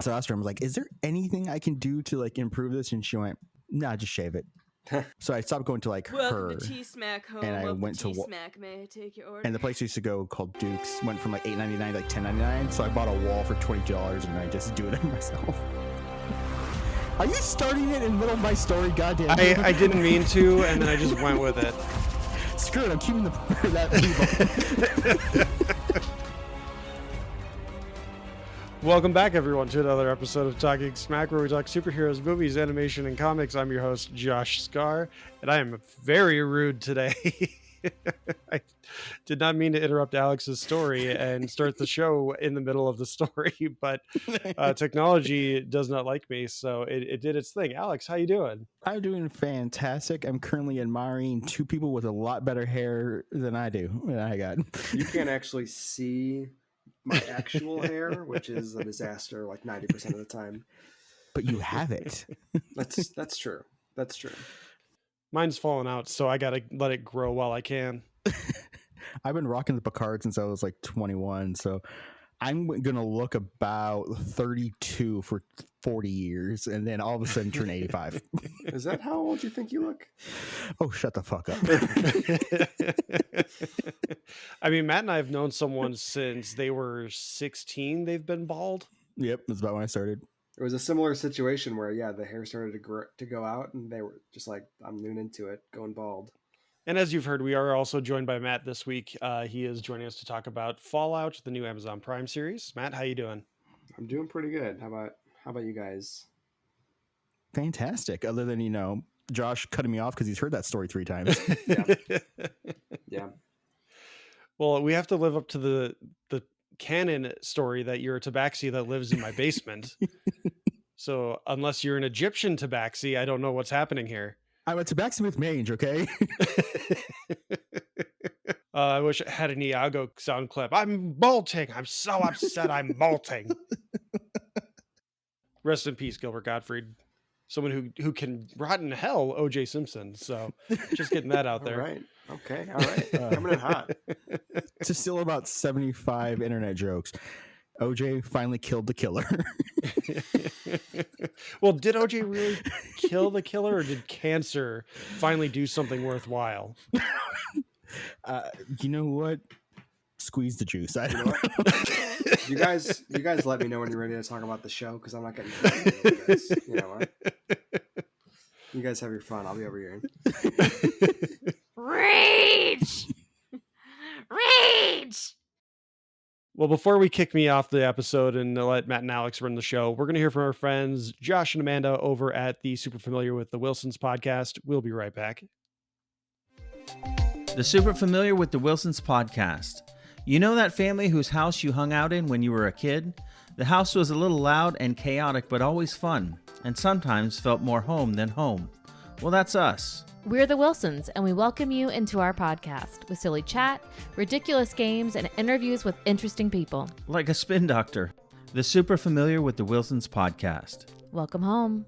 So I asked her, I was like, is there anything I can do to like improve this? And she went, nah, just shave it. So I stopped going to like Welcome her. to T-Smack, home and I of went the to T-Smack. May I take your order? And the place I used to go called Duke's went from like $8.99 to like $10.99. So I bought a wall for $20 and I just do it myself. Are you starting it in the middle of my story? Goddamn. I didn't mean to, and then I just went with it. Screw it, I'm keeping that. Welcome back, everyone, to another episode of Talking Smack, where we talk superheroes, movies, animation, and comics. I'm your host, Josh Scar, and I am very rude today. I did not mean to interrupt Alex's story and start the show in the middle of the story, but technology does not like me, so it did its thing. Alex, how you doing? I'm doing fantastic. I'm currently admiring two people with a lot better hair than I do. I got. You can't actually see my actual hair, which is a disaster like 90% of the time. But you have it. That's true. That's true. Mine's falling out, so I gotta let it grow while I can. I've been rocking the Picard since I was like 21, so I'm gonna look about 32 for 40 years, and then all of a sudden turn 85. Is that how old you think you look? Oh, shut the fuck up. I mean, Matt and I have known someone since they were 16. They've been bald. Yep, that's about when I started. It was a similar situation where, the hair started to go out, and they were just like, I'm new into it, going bald. And as you've heard, we are also joined by Matt this week. He is joining us to talk about Fallout, the new Amazon Prime series. Matt, how you doing? I'm doing pretty good. How about you guys? Fantastic. Other than, Josh cutting me off because he's heard that story 3 times. Yeah. Well, we have to live up to the canon story that you're a tabaxi that lives in my basement. So unless you're an Egyptian tabaxi, I don't know what's happening here. I'm a tabaxi with mange, okay? I wish I had an Iago sound clip. I'm bolting. I'm so upset I'm bolting. Rest in peace, Gilbert Gottfried. Someone who can rot in hell, O.J. Simpson. So just getting that out there. All right. Okay. All right. Coming in hot. To still about 75 internet jokes. OJ finally killed the killer. Well, did OJ really kill the killer, or did cancer finally do something worthwhile? You know what? Squeeze the juice. I don't know. You guys let me know when you're ready to talk about the show, because I'm not getting with this. You know what? You guys have your fun. I'll be over here. Rage! Rage! Well, before we kick me off the episode and let Matt and Alex run the show, we're going to hear from our friends Josh and Amanda over at the Super Familiar with the Wilsons podcast. We'll be right back. The Super Familiar with the Wilsons podcast. You know that family whose house you hung out in when you were a kid? The house was a little loud and chaotic, but always fun, and sometimes felt more home than home. Well, that's us. We're the Wilsons, and we welcome you into our podcast with silly chat, ridiculous games, and interviews with interesting people. Like a spin doctor. The Super Familiar with the Wilsons podcast. Welcome home.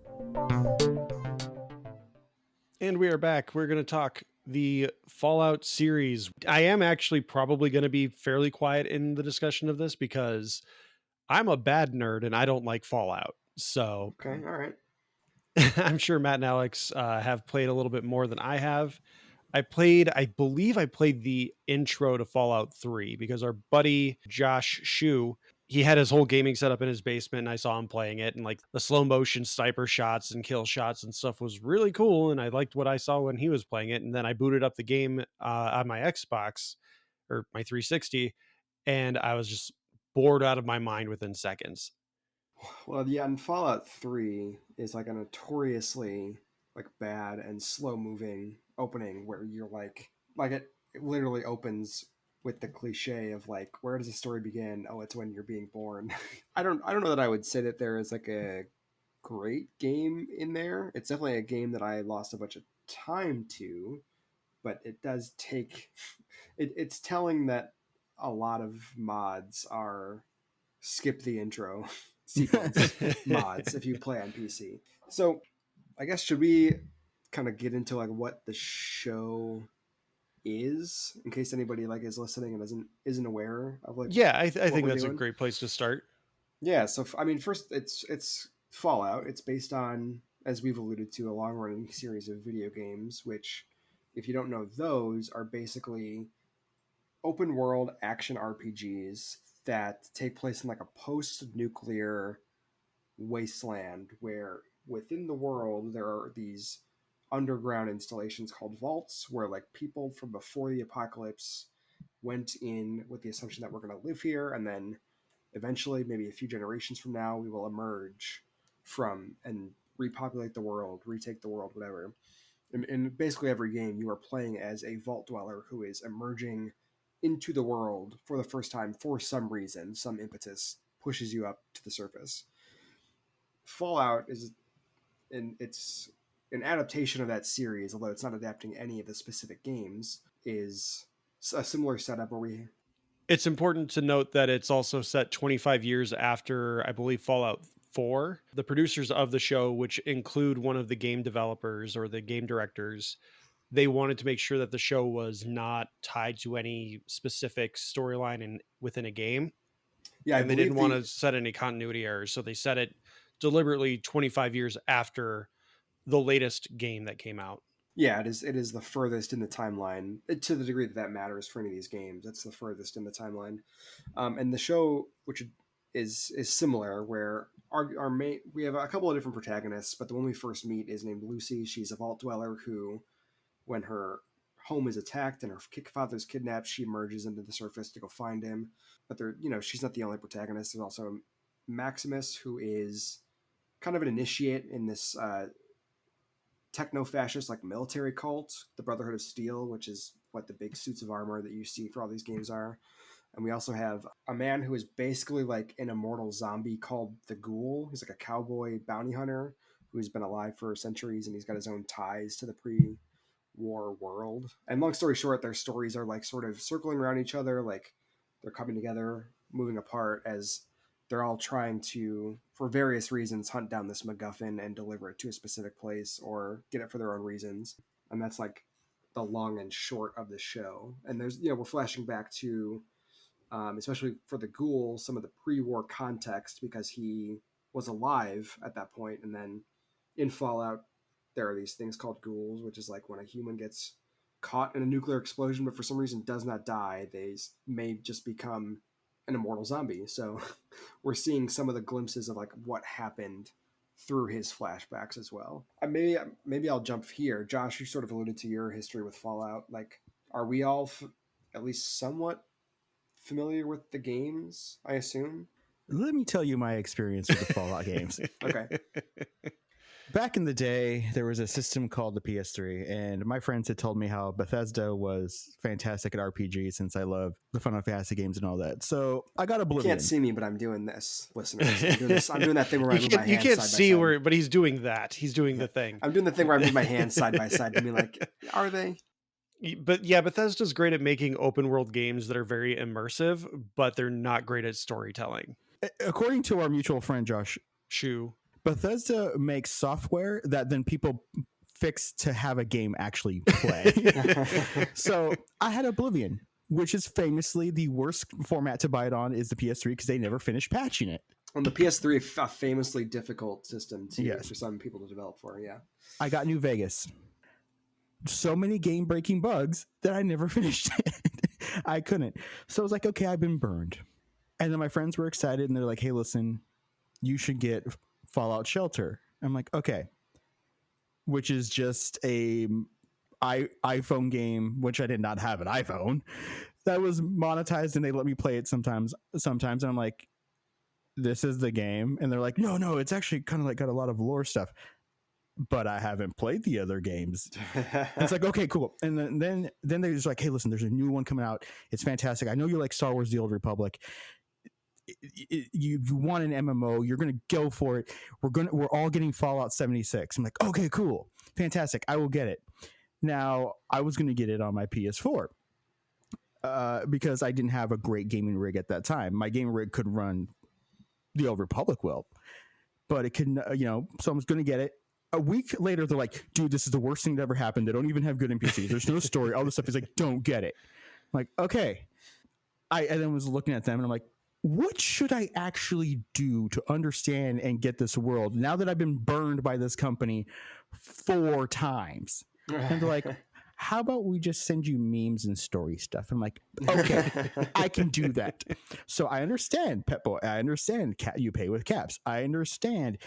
And we are back. We're going to talk the Fallout series. I am actually probably going to be fairly quiet in the discussion of this because I'm a bad nerd and I don't like Fallout. So Okay. All right. I'm sure Matt and Alex have played a little bit more than I have. I believe I played the intro to Fallout 3 because our buddy Josh Shu, he had his whole gaming setup in his basement and I saw him playing it, and like the slow motion sniper shots and kill shots and stuff was really cool. And I liked what I saw when he was playing it. And then I booted up the game on my Xbox or my 360, and I was just bored out of my mind within seconds. Well, yeah, and Fallout 3 is like a notoriously like bad and slow moving opening where you're like it literally opens with the cliche of like, where does the story begin? Oh, it's when you're being born. I don't know that I would say that there is like a great game in there. It's definitely a game that I lost a bunch of time to, but it does take it's telling that a lot of mods are skip the intro sequence mods if you play on PC. So I guess, should we kind of get into like what the show is, in case anybody like is listening and isn't aware of like? Yeah, I think we're that's doing? a great place to start. Yeah, so I mean, first it's Fallout. It's based on, as we've alluded to, a long-running series of video games, which, if you don't know, those are basically open-world action RPGs that take place in like a post-nuclear wasteland where within the world there are these underground installations called vaults where like people from before the apocalypse went in with the assumption that we're going to live here, and then eventually, maybe a few generations from now, we will emerge from and repopulate the world, retake the world, whatever. In basically every game, you are playing as a vault dweller who is emerging into the world for the first time for some reason. Some impetus pushes you up to the surface. Fallout is, it's an adaptation of that series, although it's not adapting any of the specific games, is a similar setup where we... It's important to note that it's also set 25 years after, I believe, Fallout 4. The producers of the show, which include one of the game developers or the game directors, they wanted to make sure that the show was not tied to any specific storyline within a game. Yeah, and they didn't want to set any continuity errors, so they set it deliberately 25 years after the latest game that came out. Yeah, it is the furthest in the timeline, to the degree that that matters for any of these games. It's the furthest in the timeline. And the show, which is similar, where our main, we have a couple of different protagonists, but the one we first meet is named Lucy. She's a vault dweller who, when her home is attacked and her father's kidnapped, she emerges into the surface to go find him. But she's not the only protagonist. There's also Maximus, who is kind of an initiate in this techno-fascist like military cult, the Brotherhood of Steel, which is what the big suits of armor that you see for all these games are. And we also have a man who is basically like an immortal zombie called the Ghoul. He's like a cowboy bounty hunter who's been alive for centuries, and he's got his own ties to the pre-war world. And long story short, their stories are like sort of circling around each other, like they're coming together, moving apart, as they're all trying to, for various reasons, hunt down this MacGuffin and deliver it to a specific place or get it for their own reasons. And that's like the long and short of the show. And there's, we're flashing back to, especially for the Ghoul, some of the pre-war context, because he was alive at that point. And then in Fallout, there are these things called ghouls, which is like when a human gets caught in a nuclear explosion, but for some reason does not die, they may just become an immortal zombie. So we're seeing some of the glimpses of like what happened through his flashbacks as well. Maybe I'll jump here. Josh, you sort of alluded to your history with Fallout. Like, are we all at least somewhat familiar with the games, I assume? Let me tell you my experience with the Fallout games. Okay. Back in the day, there was a system called the PS3, and my friends had told me how Bethesda was fantastic at RPGs since I love the Final Fantasy games and all that. So I got Oblivion. You can't see me, but I'm doing this, listeners. I'm doing that thing where I move my hands You can't side see by side. where, but he's doing that. He's doing the thing. I'm doing the thing where I move my hands side by side to be like, are they? But yeah, Bethesda's great at making open world games that are very immersive, but they're not great at storytelling. According to our mutual friend Josh Shu, Bethesda makes software that then people fix to have a game actually play. So I had Oblivion, which is famously the worst format to buy it on is the PS3 because they never finished patching it. On the PS3, a famously difficult system for some people to develop for, yeah. I got New Vegas. So many game-breaking bugs that I never finished it. I couldn't. So I was like, okay, I've been burned. And then my friends were excited, and they're like, hey, listen, you should get Fallout Shelter. I'm like, okay. Which is just a iPhone game, which I did not have an iPhone, that was monetized, and they let me play it sometimes. And I'm like, this is the game. And they're like, no, it's actually kind of like got a lot of lore stuff. But I haven't played the other games. It's like, okay, cool. And then they're just like, hey, listen, there's a new one coming out. It's fantastic. I know you like Star Wars: The Old Republic. You want an MMO, you're gonna go for it. We're all getting Fallout 76. I'm like, okay, cool, fantastic. I will get it. Now I was gonna get it on my PS4 because I didn't have a great gaming rig at that time. My gaming rig could run The Old Republic well, but it couldn't. So I was gonna get it. A week later, they're like, dude, this is the worst thing that ever happened. They don't even have good NPCs. There's no story. All this stuff is like, don't get it. I'm like, okay. I then was looking at them and I'm like, what should I actually do to understand and get this world now that I've been burned by this company 4 times? And they're like, how about we just send you memes and story stuff? I'm like, okay, I can do that. So I understand, Pet Boy. I understand you pay with caps. I understand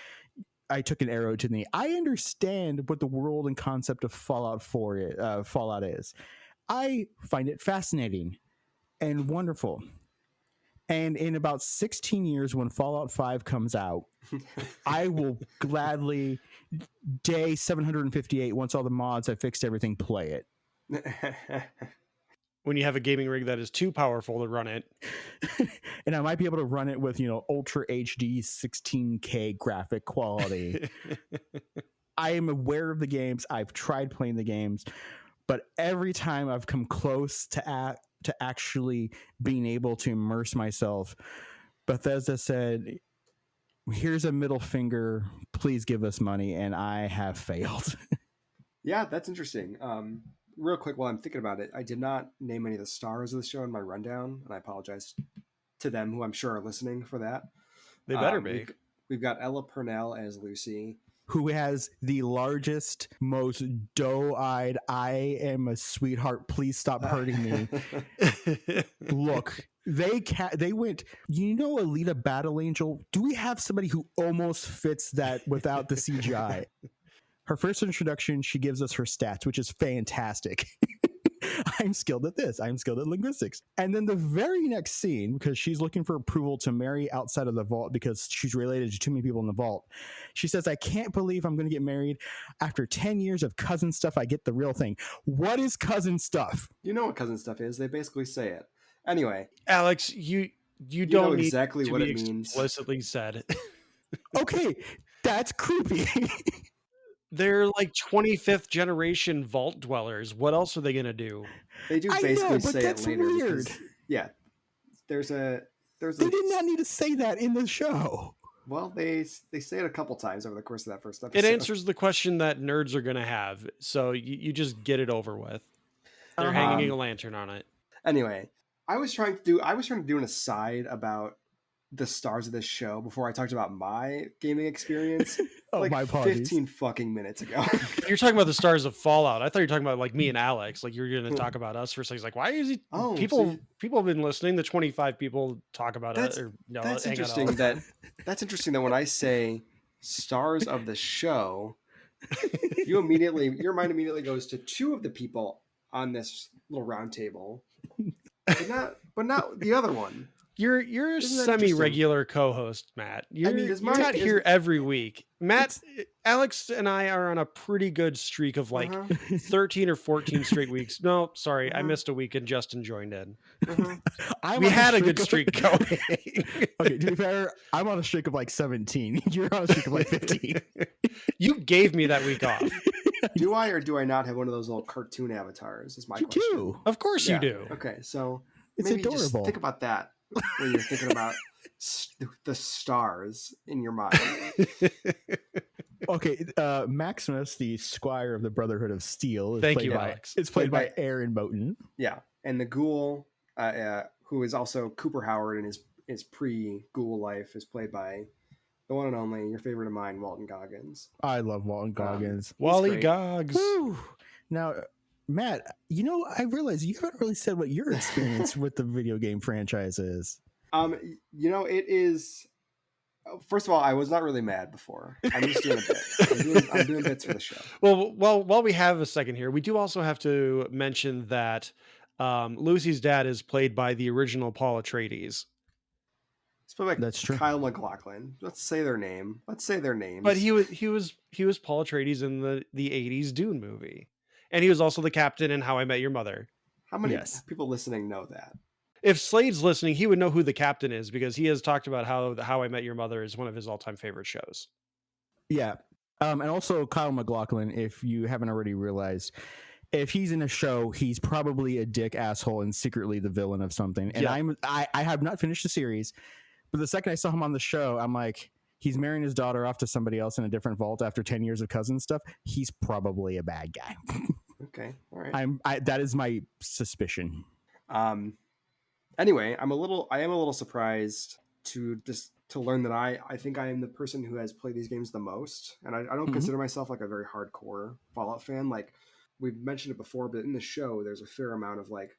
I took an arrow to the knee. I understand what the world and concept of Fallout is. I find it fascinating and wonderful. And in about 16 years, when Fallout 5 comes out, I will gladly, day 758, once all the mods have fixed everything, play it. When you have a gaming rig that is too powerful to run it. And I might be able to run it with, Ultra HD 16K graphic quality. I am aware of the games. I've tried playing the games. But every time I've come close to actually being able to immerse myself, Bethesda said, here's a middle finger. Please give us money. And I have failed. Yeah, that's interesting. Real quick, while I'm thinking about it, I did not name any of the stars of the show in my rundown, and I apologize to them, who I'm sure are listening for that. They better be. We've got Ella Purnell as Lucy, who has the largest, most doe-eyed, I am a sweetheart, please stop hurting me. Look, they went, Alita Battle Angel? Do we have somebody who almost fits that without the CGI? Her first introduction, she gives us her stats, which is fantastic. I'm skilled at this. I'm skilled at linguistics. And then the very next scene, because she's looking for approval to marry outside of the vault because she's related to too many people in the vault, she says, I can't believe I'm going to get married. After 10 years of cousin stuff, I get the real thing. What is cousin stuff? You know what cousin stuff is. They basically say it. Anyway. Alex, you don't know need exactly to what be it means. Explicitly said. Okay, that's creepy. They're like 25th generation vault dwellers. What else are they going to do? They do basically but say that's it later. weird. Because, yeah. They did not need to say that in the show. Well, they say it a couple times over the course of that first episode. It answers the question that nerds are going to have. So you just get it over with. They're hanging a lantern on it. Anyway, I was trying to do an aside about the stars of this show before I talked about my gaming experience. My apologies. 15 fucking minutes ago. You're talking about the stars of Fallout. I thought you were talking about like me and Alex. Like you're going to talk about us for a second. Like, why is he? Oh, people have been listeling. The 25 people talk about it. That's interesting. That's interesting that when I say stars of the show, your mind immediately goes to 2 of the people on this little round table, but not the other one. You're a semi-regular co-host, Matt. You're not here every week. Matt, Alex and I are on a pretty good streak of 13 or 14 straight weeks. No, sorry, I missed a week and Justin joined in. We had a good streak going. Okay, to be fair, I'm on a streak of 17. You're on a streak of 15. You gave me that week off. Do I or do I not have one of those little cartoon avatars? Is my question. Do. Of course you do. Okay, so it's maybe adorable. Just think about that when you're thinking about the stars in your mind. Okay, Maximus, the squire of the Brotherhood of Steel, Alex. It's played by Aaron Moten. Yeah, and the ghoul, who is also Cooper Howard in his pre-ghoul life, is played by the one and only, your favorite of mine, Walton Goggins. I love Walton Goggins. Wally Goggs. Woo. Now, Matt, I realize you haven't really said what your experience with the video game franchise is. It is. First of all, I was not really mad before. I'm just doing a bit. I'm doing bits for the show. Well, while we have a second here, we do also have to mention that Lucy's dad is played by the original Paul Atreides. It's played by That's true. Kyle MacLachlan. Let's say their name. Let's say their names. But he was Paul Atreides in the 80s Dune movie. And he was also the captain in How I Met Your Mother. How many people listening know that? If Slade's listening, he would know who the captain is because he has talked about how I Met Your Mother is one of his all-time favorite shows. Yeah. And also Kyle MacLachlan, if you haven't already realized, if he's in a show, he's probably a dick asshole and secretly the villain of something. And I have not finished the series, but the second I saw him on the show, I'm like, he's marrying his daughter off to somebody else in a different vault after 10 years of cousin stuff. He's probably a bad guy. Okay. All right. That is my suspicion. Anyway, I am a little surprised to learn that I think I am the person who has played these games the most, and I don't Mhm. consider myself like a very hardcore Fallout fan. Like we've mentioned it before, but in the show, there's a fair amount of like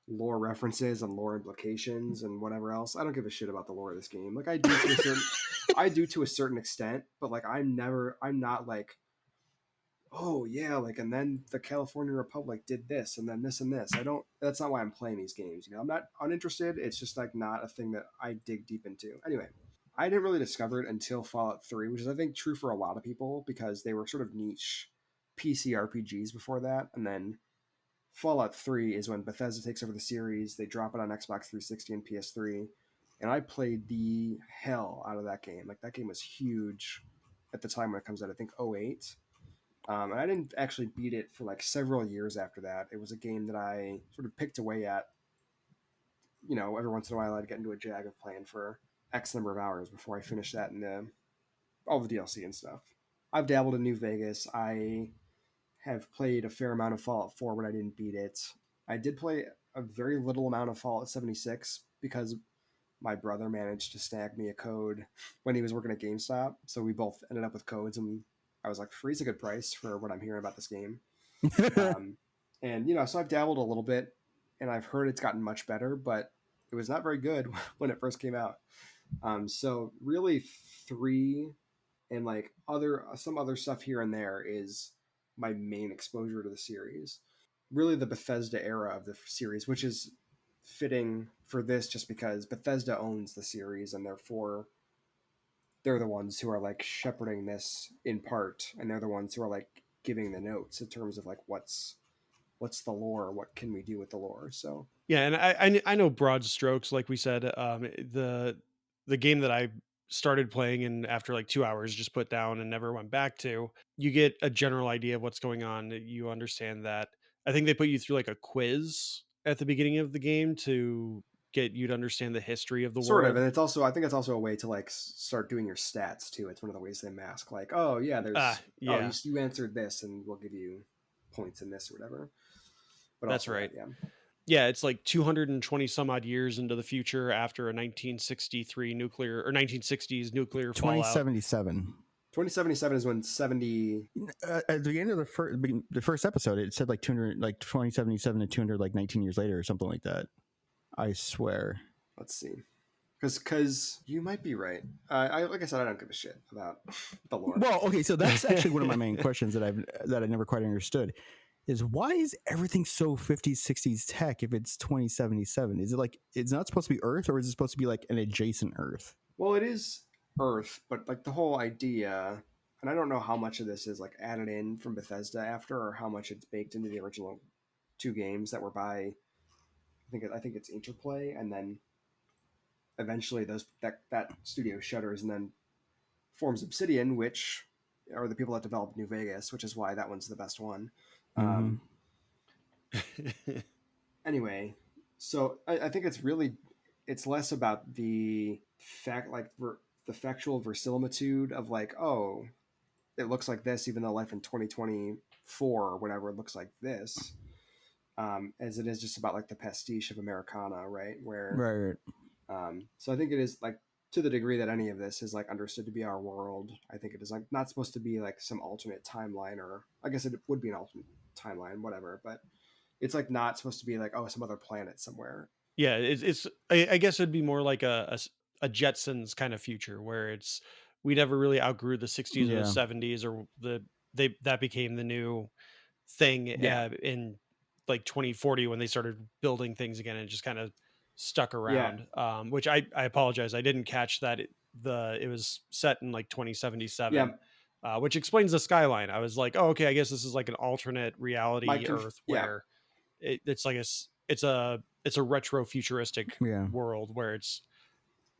lore references and lore implications and whatever else. I don't give a shit about the lore of this game. Like I do to a certain extent, but like I'm not like, oh yeah, like, and then the California Republic did this and then this and this. That's not why I'm playing these games. I'm not uninterested. It's just like not a thing that I dig deep into. Anyway, I didn't really discover it until Fallout 3, which is I think true for a lot of people because they were sort of niche PC RPGs before that. And then Fallout 3 is when Bethesda takes over the series. They drop it on Xbox 360 and PS3. And I played the hell out of that game. Like that game was huge at the time when it comes out, I think 08. And I didn't actually beat it for like several years after that. It was a game that I sort of picked away at. Every once in a while I'd get into a jag of playing for X number of hours before I finished that and all the DLC and stuff. I've dabbled in New Vegas. I have played a fair amount of Fallout 4, but I didn't beat it. I did play a very little amount of Fallout 76 because my brother managed to snag me a code when he was working at GameStop. So we both ended up with codes, and I was like, free's a good price for what I'm hearing about this game. And so I've dabbled a little bit, and I've heard it's gotten much better, but it was not very good when it first came out. So really 3 and like some other stuff here and there is my main exposure to the series. Really the Bethesda era of the series, which is fitting for this just because Bethesda owns the series and therefore they're the ones who are like shepherding this in part, and they're the ones who are like giving the notes in terms of like what's the lore, what can we do with the lore. So Yeah, and I know broad strokes, like we said. The game that I started playing and after like 2 hours just put down and never went back to, you get a general idea of what's going on. You understand that. I think they put you through like a quiz at the beginning of the game to get you to understand the history of the sort of, world. and it's also I think it's also a way to like start doing your stats too. It's one of the ways they mask like, oh yeah, there's Yeah, you answered this and we'll give you points in this or whatever. But that's also right. yeah. Yeah, it's like 220 some odd years into the future after a 1963 nuclear or 1960s nuclear fallout. 2077. 2077 is when 70. At the end of the first episode, it said like 200, like 2077 to 200, like 19 years later or something like that. I swear. Let's see, because you might be right. I like I said, I don't give a shit about the lore. Well, okay, so that's actually one of my main questions that I never quite understood is why is everything so 50s 60s tech if it's 2077? Is it like it's not supposed to be Earth, or is it supposed to be like an adjacent Earth? Well, it is Earth, but like the whole idea, and I don't know how much of this is like added in from Bethesda after, or how much it's baked into the original 2 games that were by. I think it's Interplay, and then eventually that studio shutters and then forms Obsidian, which are the people that developed New Vegas, which is why that one's the best one. Mhm. Anyway, so I think it's less about the fact, like the factual verisimilitude of like, oh, it looks like this, even though life in 2024 or whatever it looks like this, as it is just about like the pastiche of Americana, right? Where, Right. so I think it is like to the degree that any of this is like understood to be our world. I think it is like not supposed to be like some alternate timeline, or I guess it would be an alternate timeline, whatever, but it's like not supposed to be like, oh, some other planet somewhere. Yeah, I guess it'd be more like a Jetsons kind of future where it's we never really outgrew the 60s or Yeah. the 70s, or that became the new thing Yeah. in like 2040 when they started building things again and just kind of stuck around. Which I apologize, I didn't catch that it was set in like 2077. Yeah. Which explains the skyline. I was like, oh, okay, I guess this is like an alternate reality Earth Yeah. where it's like it's a retro futuristic Yeah. world where it's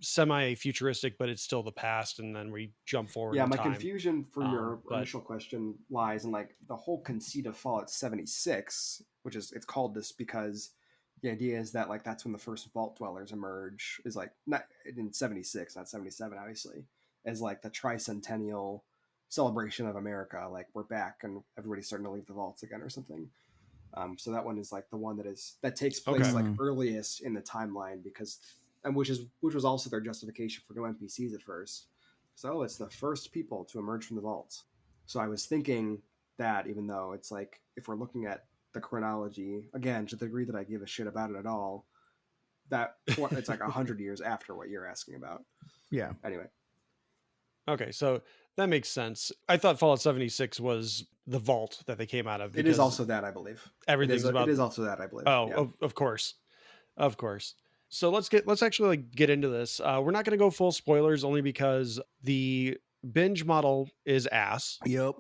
semi-futuristic, but it's still the past, and then we jump forward. Yeah, in my time. confusion for your But initial question lies in like the whole conceit of Fallout 76, which is it's called this because the idea is that like that's when the first vault dwellers emerge, is like not in 76, not 77, obviously, as like the tricentennial celebration of America, like we're back and everybody's starting to leave the vaults again or something. So that one is like the one that takes place Okay. like earliest in the timeline, because, and which was also their justification for no NPCs at first. So it's the first people to emerge from the vaults. So I was thinking that, even though it's like, if we're looking at the chronology again, to the degree that I give a shit about it at all, that it's like 100 years after what you're asking about. Yeah. Anyway, Okay, so that makes sense. I thought Fallout 76 was the vault that they came out of. it is because also that, I believe. everything's about. It is also that, I believe. Oh, Yeah. of course, of course. So let's actually like get into this. We're not going to go full spoilers, only because the binge model is ass, Yep.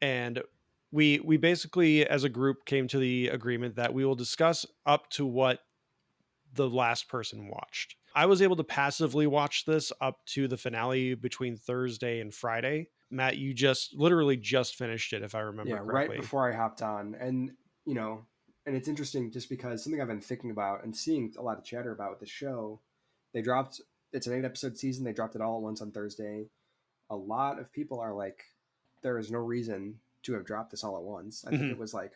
and we basically as a group came to the agreement that we will discuss up to what the last person watched. I was able to passively watch this up to the finale between Thursday and Friday. Matt, you literally just finished it, if I remember Yeah, correctly. right before I hopped on. And, and it's interesting just because something I've been thinking about and seeing a lot of chatter about with the show. It's an 8-episode season. They dropped it all at once on Thursday. A lot of people are like, there is no reason to have dropped this all at once. I think it was like,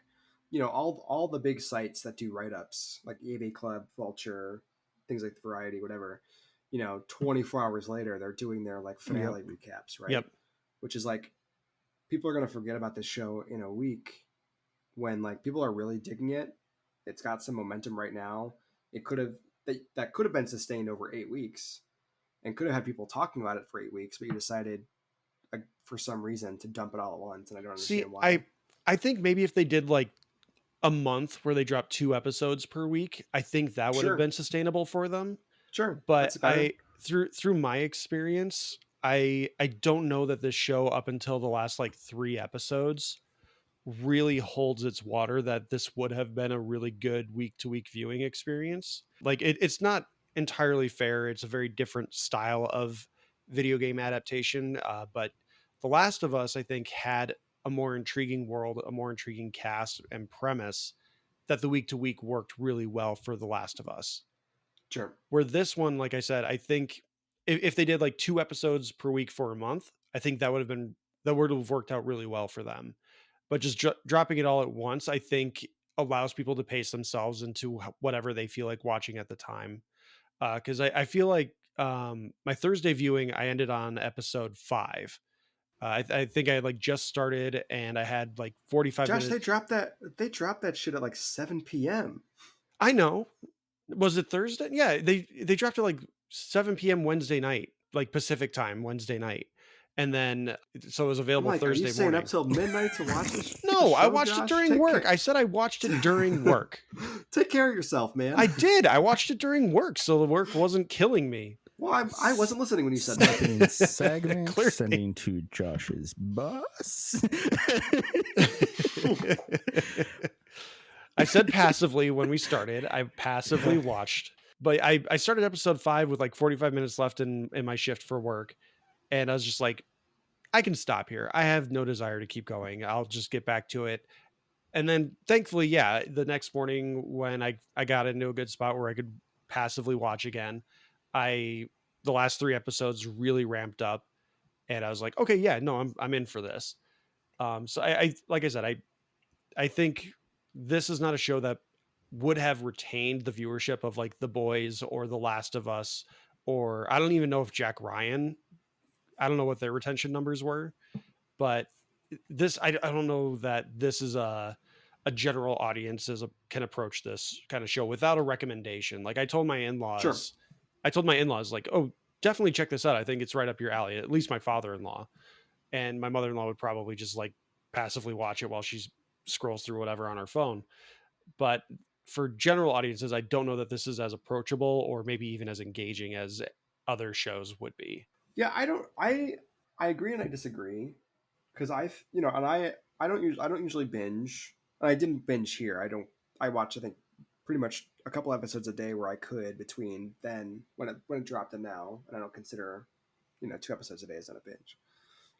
all the big sites that do write-ups, like EA Club, Vulture, things like Variety, whatever, 24 hours later, they're doing their like finale recaps, right? Yep. Which is like, people are going to forget about this show in a week, when like people are really digging it. It's got some momentum right now. It could have, that could have been sustained over 8 weeks and could have had people talking about it for 8 weeks, but you decided, for some reason, to dump it all at once. And I don't understand why. I think maybe if they did like a month where they dropped 2 episodes per week, I think that would have been sustainable for them. Sure. But through my experience, I don't know that this show, up until the last like 3 episodes, really holds its water, that this would have been a really good week to week viewing experience. Like it's not entirely fair. It's a very different style of video game adaptation. But The Last of Us, I think, had a more intriguing world, a more intriguing cast and premise, that the week to week worked really well for The Last of Us. Sure. Where this one, like I said, I think if they did like 2 episodes per week for a month, I think that would have worked out really well for them. But just dropping it all at once, I think, allows people to pace themselves into whatever they feel like watching at the time. Because I feel like my Thursday viewing, I ended on episode 5. I think I like just started, and I had like 45 Josh, minutes. they dropped that shit at like 7 p.m. I know. Was it Thursday? Yeah, they dropped it like 7 p.m. Wednesday night, like Pacific time, Wednesday night. And then, so it was available Are Thursday you staying morning. up till midnight to watch this? No, I show, watched Josh? it during Take work. care- I said I watched it during work. Take care of yourself, man. I did. I watched it during work, so the work wasn't killing me. Well, I wasn't listening when you said that. Second segment, Clearly. sending to Josh's bus. I said passively when we started. I passively watched. But I started episode 5 with like 45 minutes left in my shift for work. And I was just like, I can stop here. I have no desire to keep going. I'll just get back to it. And then thankfully, yeah, the next morning when I got into a good spot where I could passively watch again, the last 3 episodes really ramped up, and I was like, okay, yeah, no, I'm in for this. So I like I said, I think this is not a show that would have retained the viewership of like The Boys or The Last of Us, or I don't even know if Jack Ryan, I don't know what their retention numbers were, but this, I don't know that this is a general audience can approach this kind of show without a recommendation. Like I told my in-laws, like, oh, definitely check this out. I think it's right up your alley. At least my father-in-law, and my mother-in-law would probably just like passively watch it while she scrolls through whatever on her phone. But for general audiences, I don't know that this is as approachable or maybe even as engaging as other shows would be. Yeah, I agree and I disagree, because I don't usually binge. And I didn't binge here. I watch, I think, pretty much a couple episodes a day where I could, between then when it dropped and now, and I don't consider 2 episodes a day as not a binge,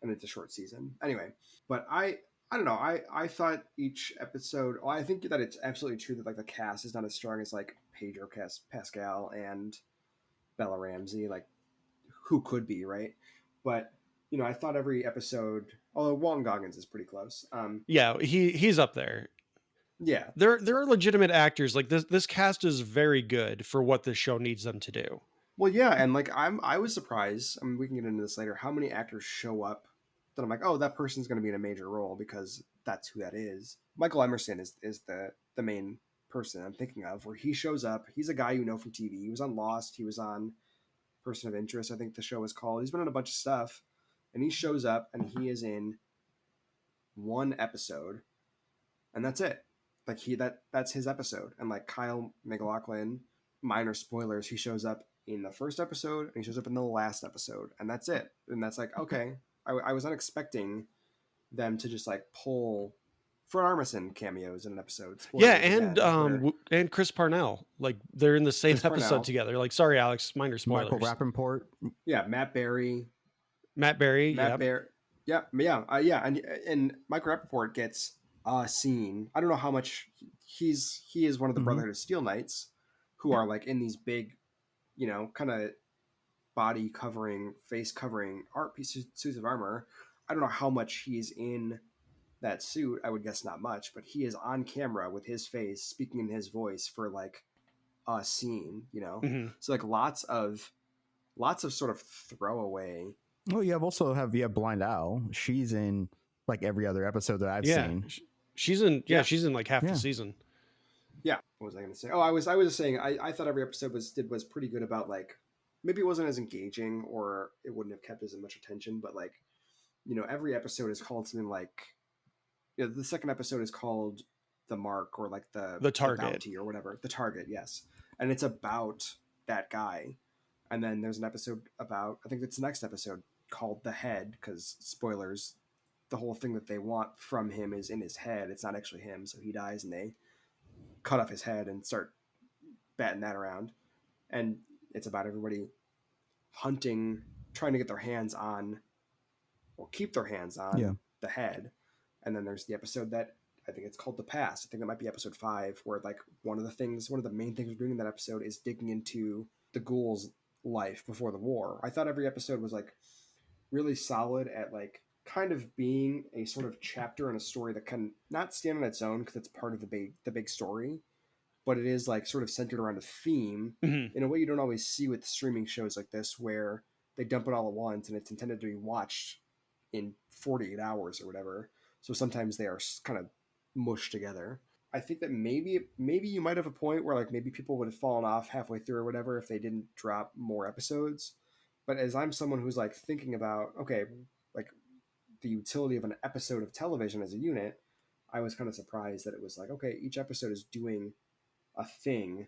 and it's a short season anyway. But I don't know. I thought each episode. Well, I think that it's absolutely true that like the cast is not as strong as like Pedro Pascal and Bella Ramsey, like who could be, right? But I thought every episode, although Walton Goggins is pretty close. Yeah, he's up there. Yeah. There are legitimate actors. Like this cast is very good for what this show needs them to do. Well, yeah, and like I was surprised. I mean, we can get into this later. How many actors show up that I'm like, oh, that person's going to be in a major role because that's who that is. Michael Emerson is the main person I'm thinking of, where he shows up. He's a guy you know from TV. He was on Lost. He was on Person of Interest, I think the show is called. He's been in a bunch of stuff, and he shows up and he is in one episode, and that's it. Like that's his episode. And like Kyle MacLachlan, minor spoilers, he shows up in the first episode and he shows up in the last episode, and that's it. And that's like, okay, I was not expecting them to just like pull Fred Armisen cameos in an episode. Spoilers Yeah, again, where and Chris Parnell, like they're in the same Chris episode Parnell. together. Like, sorry, Alex, minor spoilers. Michael Rappaport. yeah, Matt Berry, Matt Berry, Matt yeah, Berry, yeah, and Mike Rappaport gets a scene. I don't know how much he is one of the Mhm. Brotherhood of Steel Knights, who are like in these big, kind of body covering, face covering art pieces, suits of armor. I don't know how much he's in that suit. I would guess not much, but he is on camera with his face speaking in his voice for like a scene. Mhm. So like lots of sort of throwaway. Well, you have Blind Owl. She's in like every other episode that I've yeah. seen. She's in, Yeah. she's in like half Yeah. the season. Yeah, what was I going to say? Oh, I was just saying I thought every episode was pretty good about like, maybe it wasn't as engaging or it wouldn't have kept as much attention, but like, every episode is called something like, the second episode is called The Mark, or like the Target. bounty or whatever, the target, yes, and it's about that guy. And then there's an episode about, I think it's the next episode, called The Head, because spoilers, the whole thing that they want from him is in his head. It's not actually him, so he dies and they cut off his head and start batting that around. And it's about everybody hunting, trying to get their hands on, or keep their hands on, the head. And then there's the episode that I think it's called The Past. I think that might be episode 5, where like one of the main things we're doing in that episode is digging into the ghoul's life before the war. I thought every episode was like really solid at like kind of being a sort of chapter in a story that can not stand on its own because it's part of the big story, but it is like sort of centered around a theme Mhm. in a way you don't always see with streaming shows like this, where they dump it all at once and it's intended to be watched in 48 hours or whatever. So sometimes they are kind of mushed together. I think that maybe you might have a point where like maybe people would have fallen off halfway through or whatever if they didn't drop more episodes. But as I'm someone who's like thinking about, okay, like the utility of an episode of television as a unit, I was kind of surprised that it was like, okay, each episode is doing a thing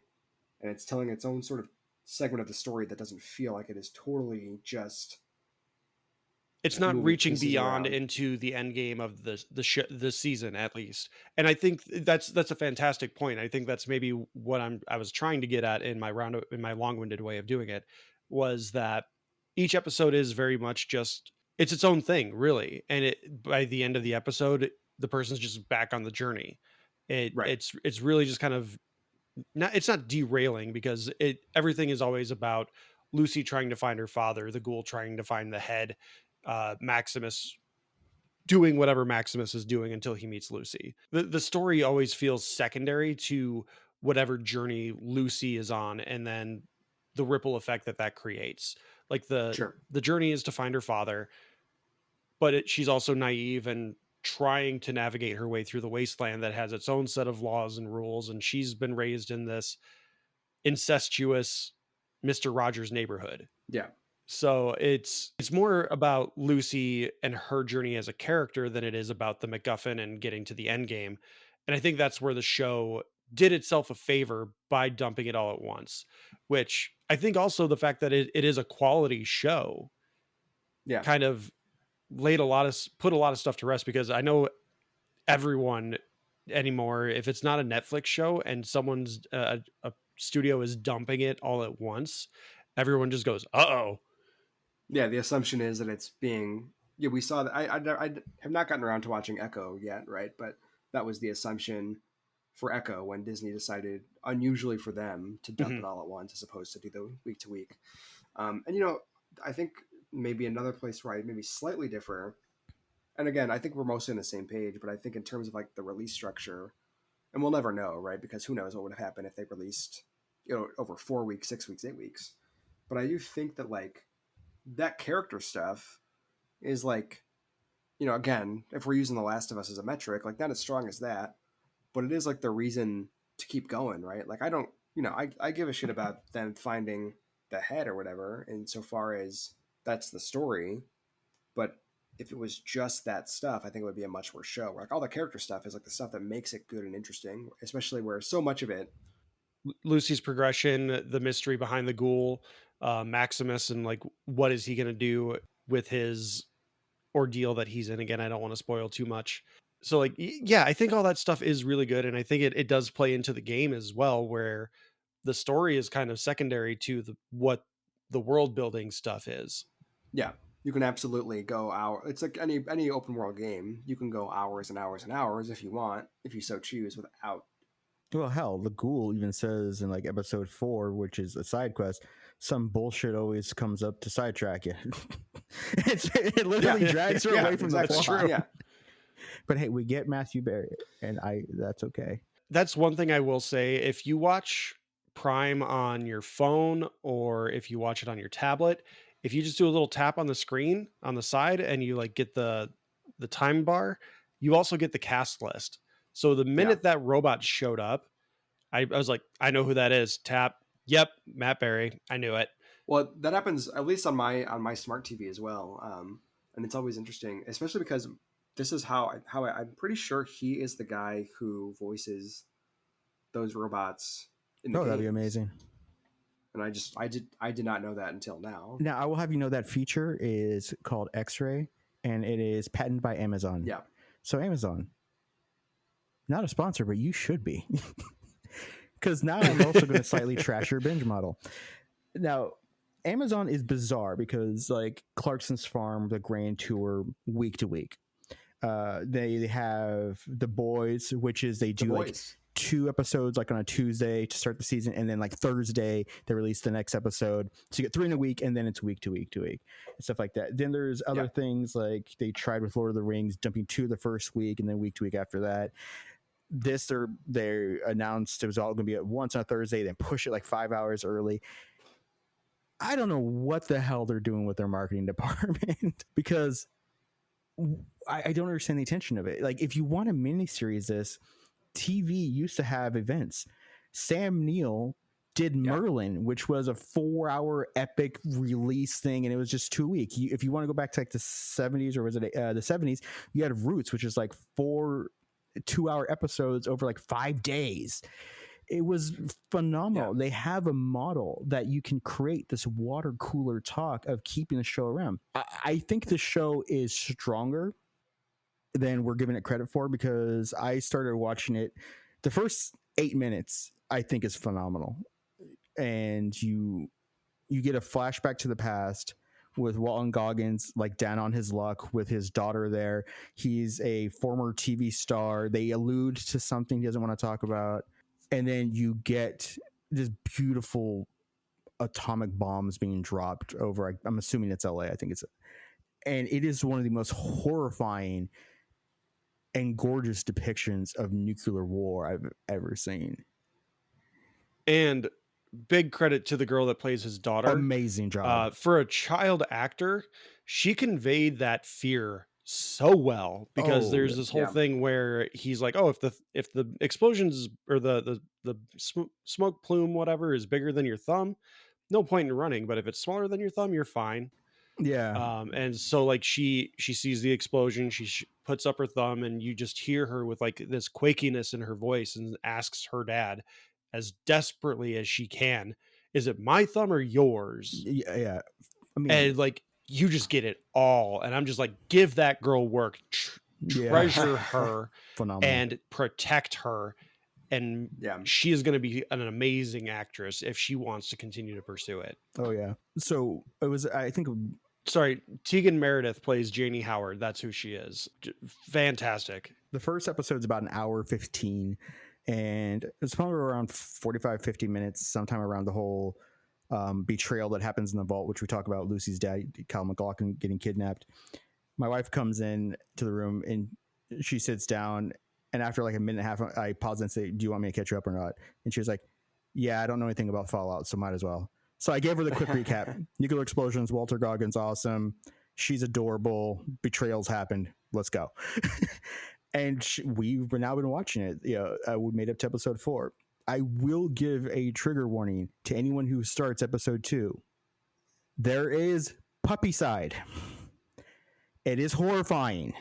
and it's telling its own sort of segment of the story that doesn't feel like it is totally just, It's not moving reaching pieces beyond around. into the end game of the season, at least. And I think that's a fantastic point. I think that's maybe what I was trying to get at in my long-winded way of doing it, was that each episode is very much just, it's its own thing, really. And by the end of the episode, the person's just back on the journey. Right. It's really just kind of it's not derailing, because everything is always about Lucy trying to find her father, the ghoul trying to find the head, Maximus doing whatever Maximus is doing until he meets Lucy. The story always feels secondary to whatever journey Lucy is on, and then the ripple effect that creates. Like Sure. the journey is to find her father, but she's also naive and trying to navigate her way through the wasteland that has its own set of laws and rules, and she's been raised in this incestuous Mr. Rogers neighborhood. Yeah. So it's more about Lucy and her journey as a character than it is about the MacGuffin and getting to the end game. And I think that's where the show did itself a favor by dumping it all at once, which I think also the fact that it is a quality show Yeah. kind of put a lot of stuff to rest, because I know everyone anymore, if it's not a Netflix show and someone's a studio is dumping it all at once, everyone just goes, uh-oh. Yeah, the assumption is that it's being. Yeah, we saw that. I have not gotten around to watching Echo yet, right? But that was the assumption for Echo when Disney decided, unusually for them, to dump Mhm. it all at once as opposed to do the week to week. And I think maybe another place where I maybe slightly differ. And again, I think we're mostly on the same page, but I think in terms of like the release structure, And we'll never know, right? Because who knows what would have happened if they released, over 4 weeks, 6 weeks, 8 weeks. But I do think that like that character stuff is like, again, if we're using The Last of Us as a metric, like not as strong as that, but it is like the reason to keep going, right? Like I don't, I give a shit about them finding the head or whatever, insofar as that's the story. But if it was just that stuff, I think it would be a much worse show. Like all the character stuff is like the stuff that makes it good and interesting, especially where so much of it. Lucy's progression, the mystery behind the ghoul, Maximus, and like what is he going to do with his ordeal that he's in. Again, I don't want to spoil too much. So like, yeah, I think all that stuff is really good. And I think it does play into the game as well, where the story is kind of secondary to what the world building stuff is. Yeah, you can absolutely go hour. It's like any open world game. You can go hours and hours and hours if you want, if you so choose, without. Well, hell, the ghoul even says in like episode 4, which is a side quest, some bullshit always comes up to sidetrack you. It literally drags her away from the plot. Yeah. But hey, we get Matthew Berry, and that's okay. That's one thing I will say. If you watch Prime on your phone or if you watch it on your tablet, if you just do a little tap on the screen on the side and you like get the time bar, you also get the cast list. So the minute that robot showed up, I was like, I know who that is. Tap. Yep, Matt Berry. I knew it. Well, that happens at least on my smart TV as well, and it's always interesting, especially because this is how I'm pretty sure he is the guy who voices those robots in the games. That'd be amazing. And I did not know that until now. Now, I will have you know that feature is called X-Ray, and it is patented by Amazon. Yeah. So Amazon, not a sponsor, but you should be. Because now I'm also going to slightly trash your binge model. Now, Amazon is bizarre because like Clarkson's Farm, the Grand Tour, week to week. They have The Boys, which is they do like 2 episodes like on a Tuesday to start the season, and then like Thursday they release the next episode. So you get 3 in a week, and then it's week to week and stuff like that. Then there's other things like they tried with Lord of the Rings, dumping 2 the first week and then week to week after that. This they announced it was all going to be at once on a Thursday, then push it like 5 hours early. I don't know what the hell they're doing with their marketing department because I don't understand the intention of it. Like, if you want a miniseries, this TV used to have events. Sam Neill did Merlin, which was a 4-hour epic release thing, and it was just 2 weeks. If you want to go back to like the 70s, or was it the 70s, you had Roots, which is like 4 2-hour episodes over like 5 days. It was phenomenal. They have a model that you can create this water cooler talk of keeping the show around. I think the show is stronger than we're giving it credit for, because I started watching it. The first 8 minutes I think is phenomenal, and you get a flashback to the past with Walton Goggins like down on his luck with his daughter there. He's a former TV star. They allude to something he doesn't want to talk about. And then you get this beautiful atomic bombs being dropped over, I'm assuming it's LA. I think and it is one of the most horrifying and gorgeous depictions of nuclear war I've ever seen. And big credit to the girl that plays his daughter. Amazing job. For a child actor, she conveyed that fear so well, because there's this whole thing where he's like, oh, if the explosions or the smoke plume, whatever, is bigger than your thumb, no point in running. But if it's smaller than your thumb, you're fine. Yeah. And so like she sees the explosion, she puts up her thumb, and you just hear her with like this quakiness in her voice, and asks her dad as desperately as she can, is it my thumb or yours? Yeah. I mean, and like, you just get it all. And I'm just like, give that girl work, treasure her, phenomenal, and protect her. And she is going to be an amazing actress if she wants to continue to pursue it. Oh yeah. So it was, I think, sorry, Tegan Meredith plays Janie Howard. That's who she is. Fantastic. The first episode's about an hour 15, and it's probably around 45-50 minutes, sometime around the whole betrayal that happens in the vault, which we talk about. Lucy's dad, Kyle MacLachlan, getting kidnapped. My wife comes in to the room, and she sits down, And after like a minute and a half, I paused and said, "Do you want me to catch you up or not?" And she was like, "Yeah, I don't know anything about Fallout, so might as well." So I gave her the quick recap. Nuclear explosions. Walter Goggins, awesome. She's adorable. Betrayals happened. Let's go. And we've now been watching it. We made up to episode 4. I will give a trigger warning to anyone who starts episode 2. There is puppy side. It is horrifying.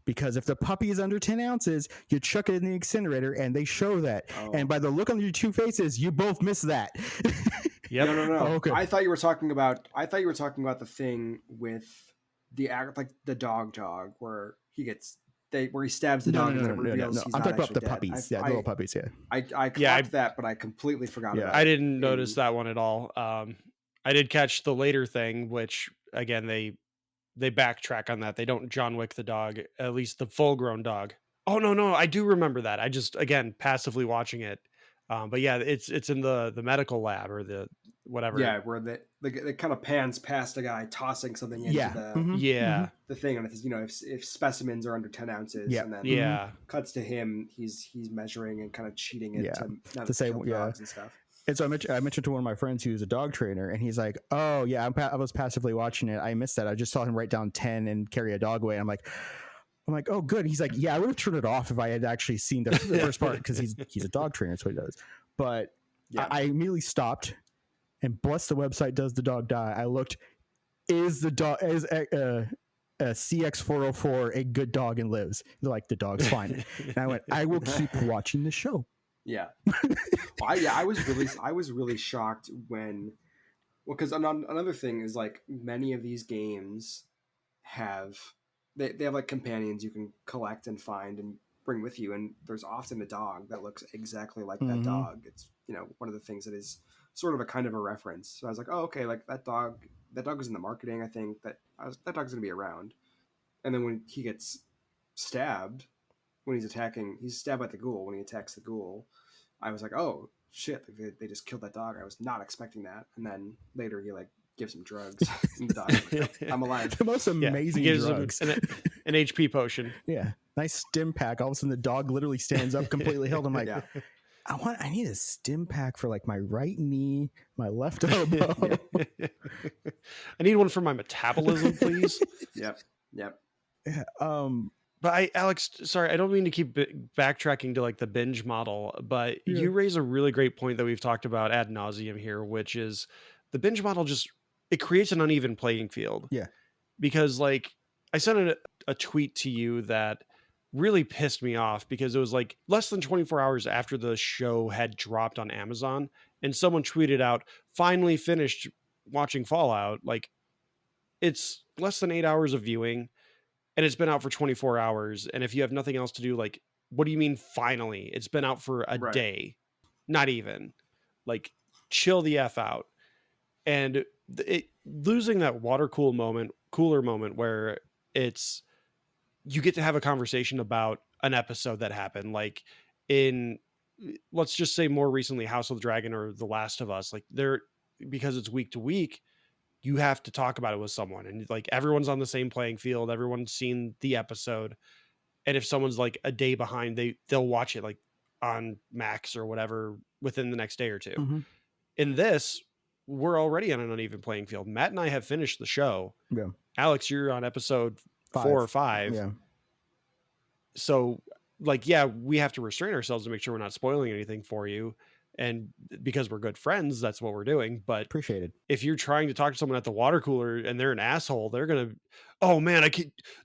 Because if the puppy is under 10 ounces, you chuck it in the incinerator, and they show that. Oh. And by the look on your two faces, you both miss that. Yep. No. Oh, okay. I thought you were talking about the thing with the act, like the dog where he stabs the dog and then it reveals he's I'm not talking about the actually dead. puppies. The little puppies. Yeah. I caught that, but I completely forgot about it. I didn't notice that one at all. I did catch the later thing, which again they backtrack on that. They don't John Wick the dog, at least the full grown dog. Oh no, I do remember that. I just again passively watching it. But yeah, it's in the medical lab or the whatever. Yeah, where it kind of pans past a guy tossing something into the thing, and it's, if specimens are under 10 ounces, and then cuts to him, he's measuring and kind of cheating it to say dogs and stuff. And so I mentioned to one of my friends who's a dog trainer, and he's like, "Oh yeah, I was passively watching it. I missed that. I just saw him write down 10 and carry a dog away." And I'm like, "Oh good." He's like, "Yeah, I would have turned it off if I had actually seen the first part because he's a dog trainer, that's what he does." But I immediately stopped, and bless the website, does the dog die? I looked, is the dog a CX404 a good dog and lives? They're like, the dog's fine. And I went, I will keep watching the show. Yeah. I was really shocked because another thing is, like, many of these games have they have like companions you can collect and find and bring with you, and there's often a dog that looks exactly like that dog. It's one of the things that is sort of a kind of a reference. So I was like, oh okay, like that dog was in the marketing. I think that dog's gonna be around. And then when he gets stabbed, when he's stabbed by the ghoul when he attacks the ghoul, I was like, oh shit, they just killed that dog. I was not expecting that. And then later he like gives him drugs and the dog's like, I'm alive. The most amazing drugs. Him an HP potion. Yeah. Nice stim pack. All of a sudden the dog literally stands up completely healed. I'm like, I need a stim pack for like my right knee, my left elbow. I need one for my metabolism, please. Yep. Yeah. But Alex, sorry, I don't mean to keep backtracking to like the binge model, but you raise a really great point that we've talked about ad nauseum here, which is the binge model it creates an uneven playing field. Yeah. Because like I sent a tweet to you that really pissed me off because it was like less than 24 hours after the show had dropped on Amazon, and someone tweeted out, finally finished watching Fallout. Like, it's less than 8 hours of viewing and it's been out for 24 hours. And if you have nothing else to do, like, what do you mean finally? It's been out for a day, not even. Like, chill the F out. And losing that cooler moment where you get to have a conversation about an episode that happened, like in, let's just say more recently, House of the Dragon or The Last of Us. Like, because it's week to week, you have to talk about it with someone, and like everyone's on the same playing field. Everyone's seen the episode, and if someone's like a day behind, they'll watch it like on Max or whatever within the next day or two. Mm-hmm. In this, we're already on an uneven playing field. Matt and I have finished the show. Yeah. Alex, you're on episode 4 or 5. Yeah. So like, yeah, we have to restrain ourselves to make sure we're not spoiling anything for you. And because we're good friends, that's what we're doing. But appreciated. If you're trying to talk to someone at the water cooler and they're an asshole, they're going to, oh man,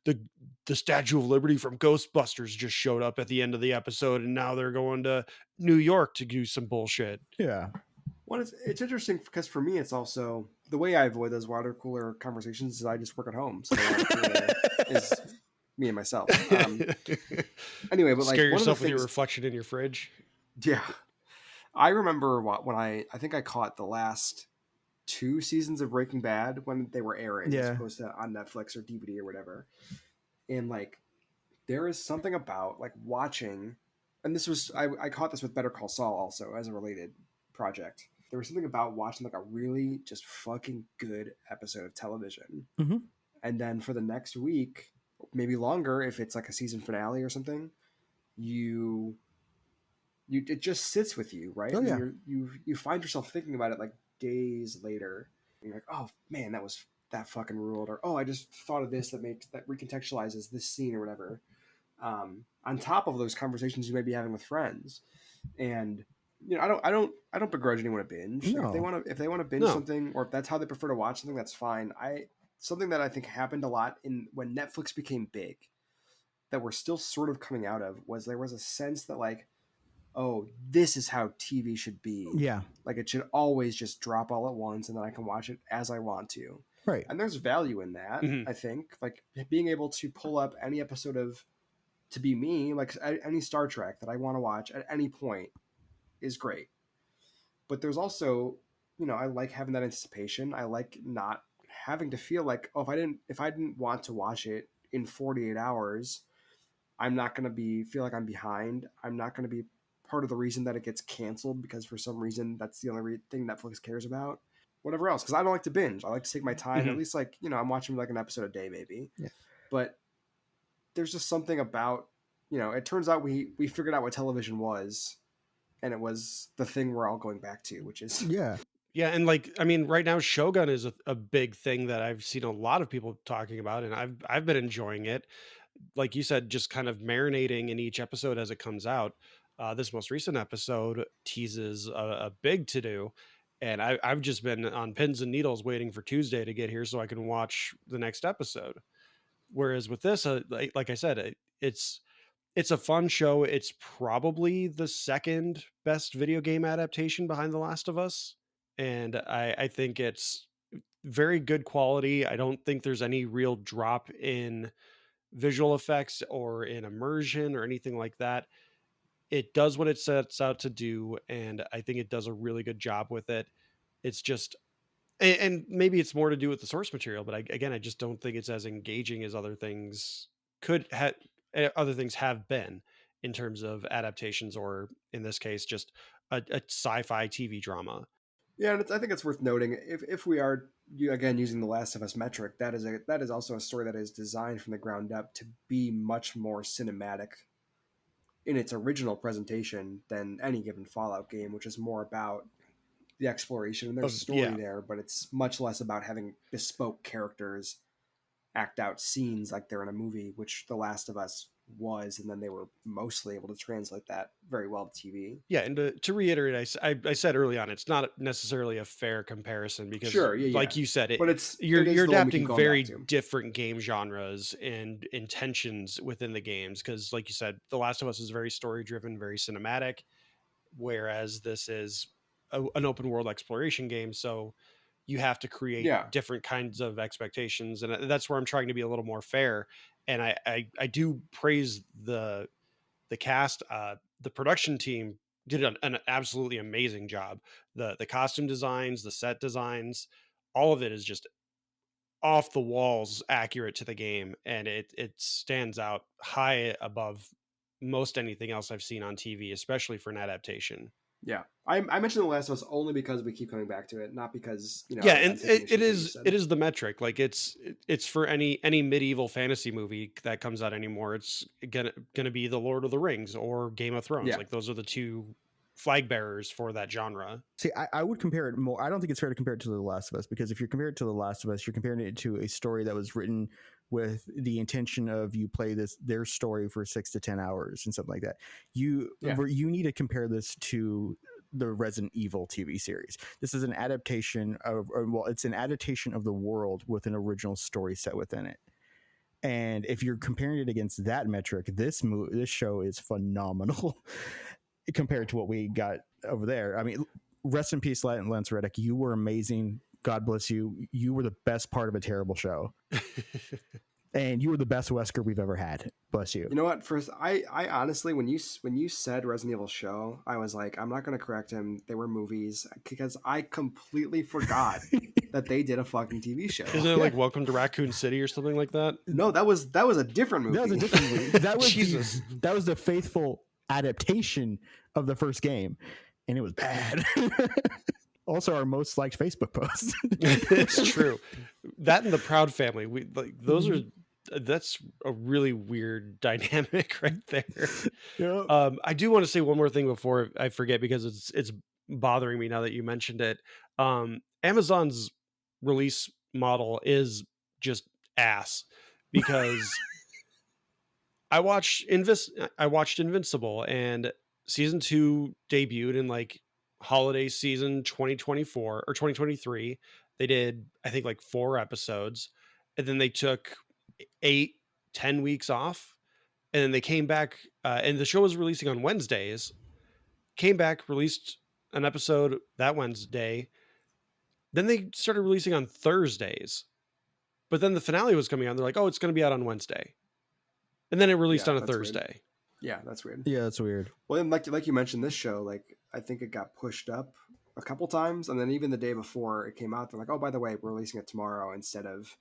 the Statue of Liberty from Ghostbusters just showed up at the end of the episode, and now they're going to New York to do some bullshit. Yeah. Well, it's interesting because for me, it's also the way I avoid those water cooler conversations is I just work at home. So the water cooler is me and myself. Anyway, but like, scare yourself with your reflection in your fridge. Yeah. I remember when I think I caught the last 2 seasons of Breaking Bad when they were airing, as opposed to on Netflix or DVD or whatever. And like, there is something about like watching, and I caught this with Better Call Saul also as a related project. There was something about watching like a really just fucking good episode of television. Mm-hmm. And then for the next week, maybe longer, if it's like a season finale or something, it just sits with you, right? Oh, And yeah. you find yourself thinking about it like days later. And you're like, oh man, that fucking ruled, or oh, I just thought of this that recontextualizes this scene or whatever. On top of those conversations you may be having with friends, and I don't begrudge anyone a binge. Like, No. if they want to binge No. something, or if that's how they prefer to watch something, that's fine. Something that I think happened a lot when Netflix became big, that we're still sort of coming out of, was there was a sense that like, oh, this is how TV should be. Yeah. Like it should always just drop all at once and then I can watch it as I want to. Right. And there's value in that, Mhm. I think. Like being able to pull up any episode of To Be Me, like any Star Trek that I want to watch at any point is great. But there's also, I like having that anticipation. I like not having to feel like, oh, if I didn't want to watch it in 48 hours, I'm not going to feel like I'm behind. I'm not going to be part of the reason that it gets canceled because for some reason that's the only thing Netflix cares about. Whatever else, because I don't like to binge. I like to take my time. At least like I'm watching like an episode a day maybe. Yeah. But there's just something about it turns out we figured out what television was, and it was the thing we're all going back to, which is Yeah. Yeah, and like I mean, right now Shogun is a big thing that I've seen a lot of people talking about, and I've been enjoying it. Like you said, just kind of marinating in each episode as it comes out. This most recent episode teases a big to do, and I've just been on pins and needles waiting for Tuesday to get here so I can watch the next episode. Whereas with this, like I said, it's a fun show. It's probably the second best video game adaptation behind The Last of Us, and I think it's very good quality. I don't think there's any real drop in visual effects or in immersion or anything like that. It does what it sets out to do, and I think it does a really good job with it. It's just, and maybe it's more to do with the source material, but I just don't think it's as engaging as other things have been in terms of adaptations, or in this case, just a sci-fi TV drama. Yeah, and I think it's worth noting, if we are again using the Last of Us metric, that is also a story that is designed from the ground up to be much more cinematic in its original presentation than any given Fallout game, which is more about the exploration, and there's story there, but it's much less about having bespoke characters act out scenes like they're in a movie, which The Last of Us was, and then they were mostly able to translate that very well to TV. Yeah, and to reiterate, I said early on, it's not necessarily a fair comparison because, Sure, like you said, but you're the one we adapting keep going very back to. different game genres and intentions within the games. Because, like you said, The Last of Us is very story driven, very cinematic, whereas this is an open world exploration game. So you have to create different kinds of expectations, and that's where I'm trying to be a little more fair. And I do praise the cast. The production team did an absolutely amazing job. The costume designs, the set designs, all of it is just off the walls accurate to the game, and it stands out high above most anything else I've seen on TV, especially for an adaptation. Yeah, I mentioned The Last of Us only because we keep coming back to it, not because Yeah, and it is the metric. Like it's for any medieval fantasy movie that comes out anymore. It's gonna be The Lord of the Rings or Game of Thrones. Yeah. Like those are the two flag bearers for that genre. See, I would compare it more. I don't think it's fair to compare it to The Last of Us, because if you're comparing it to The Last of Us, you're comparing it to a story that was written with the intention of you play their story for 6 to 10 hours and something like that. You need to compare this to the Resident Evil TV series. This is an adaptation it's an adaptation of the world with an original story set within it. And if you're comparing it against that metric, this show is phenomenal compared to what we got over there. I mean, rest in peace, Lance Reddick. You were amazing. God bless you. You were the best part of a terrible show. And you were the best Wesker we've ever had. Bless you. You know what? First, I honestly, when you said Resident Evil show, I was like, I'm not going to correct him. They were movies, because I completely forgot that they did a fucking TV show. Isn't it like Welcome to Raccoon City or something like that? No, that was a different movie. That was a different movie. That was Jesus. That was the faithful adaptation of the first game, and it was bad. Also, our most liked Facebook post. It's true. That and the Proud Family, those are that's a really weird dynamic right there. Yeah. I do want to say one more thing before I forget, because it's bothering me now that you mentioned it. Amazon's release model is just ass, because I watched Invincible, and season 2 debuted in like holiday season 2024 or 2023. They did, I think, like 4 episodes, and then they took 8-10 weeks off, and then they came back, and the show was releasing on Wednesdays. Came back, released an episode that Wednesday. Then they started releasing on Thursdays, but then the finale was coming out. They're like, "Oh, it's going to be out on Wednesday," and then it released Yeah, on a that's weird. Thursday. Yeah, that's weird. Yeah, that's weird. Well, and like you mentioned, this show, like I think it got pushed up a couple times, and then even the day before it came out, they're like, "Oh, by the way, we're releasing it tomorrow instead of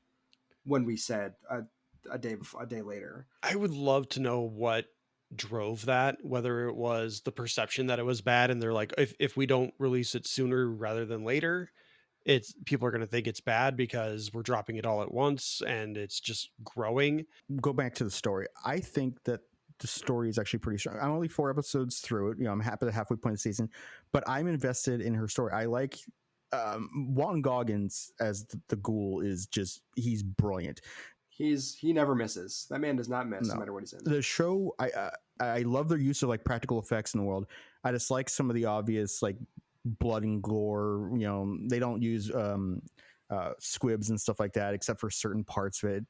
when we said a day later." I would love to know what drove that, whether it was the perception that it was bad, and they're like, if we don't release it sooner rather than later, it's people are going to think it's bad because we're dropping it all at once and it's just growing. Go back to the story. I think that the story is actually pretty strong. I'm only 4 episodes through it. You know, I'm happy at the halfway point of the season, but I'm invested in her story. I like Walton Goggins as the ghoul is just, he's brilliant. He never misses. That man does not miss no No. matter what he's in. The show, I love their use of like practical effects in the world. I just like some of the obvious like blood and gore. You know, they don't use squibs and stuff like that except for certain parts of it,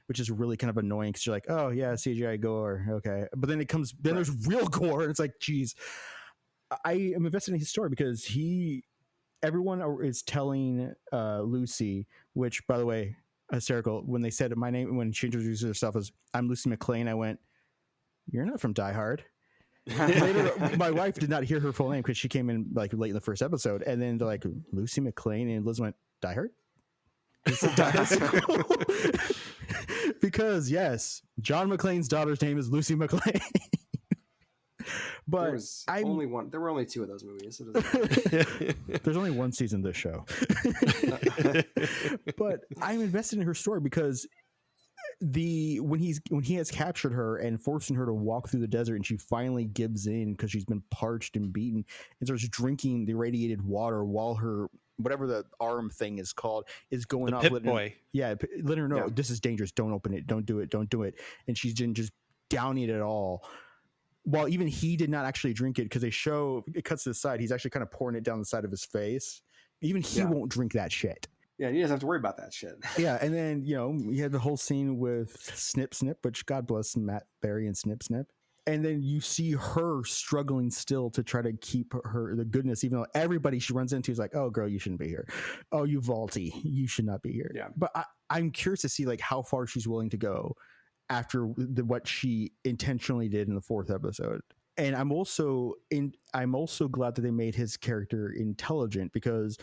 which is really kind of annoying because you're like, oh yeah, CGI gore, okay. But then there's real gore, and it's like, geez. I am invested in his story because everyone is telling Lucy, which by the way, hysterical, when they said my name, when she introduced herself as I'm Lucy McLean, I went, you're not from Die Hard. Later, my wife did not hear her full name because she came in like late in the first episode, and then they're like, Lucy McLean, and Liz went, Die Hard? Because yes, John McClane's daughter's name is Lucy McLean. But there were only 2 of those movies. So there's only 1 season of this show. But I'm invested in her story because when he has captured her and forcing her to walk through the desert, and she finally gives in because she's been parched and beaten and starts drinking the irradiated water while her whatever the arm thing is called is going off. Pip boy. Letting her know this is dangerous. Don't open it. Don't do it. Don't do it. And she's just downing it all. While even he did not actually drink it, because it cuts to the side. He's actually kind of pouring it down the side of his face. Even he won't drink that shit. Yeah, and he doesn't have to worry about that shit. Yeah, and then, you know, we had the whole scene with Snip Snip, which God bless Matt Berry and Snip Snip. And then you see her struggling still to try to keep the goodness, even though everybody she runs into is like, oh, girl, you shouldn't be here. Oh, you vaulty, you should not be here. Yeah. But I'm curious to see like how far she's willing to go after what she intentionally did in the 4th episode. And I'm also glad that they made his character intelligent, because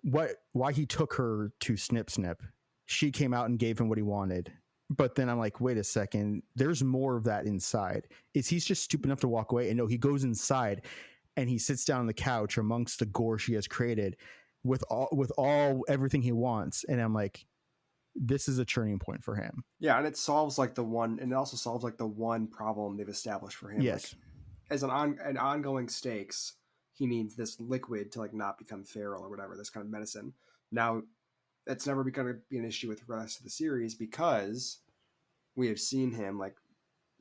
why he took her to Snip Snip, she came out and gave him what he wanted. But then I'm like, wait a second, there's more of that inside. He's just stupid enough to walk away? And no, he goes inside and he sits down on the couch amongst the gore she has created with everything he wants. And I'm like, this is a turning point for him. Yeah, and it also solves like the one problem they've established for him. Yes. Like, as an ongoing stakes, he needs this liquid to like not become feral or whatever, this kind of medicine. Now, it's never going to be an issue with the rest of the series because we have seen him like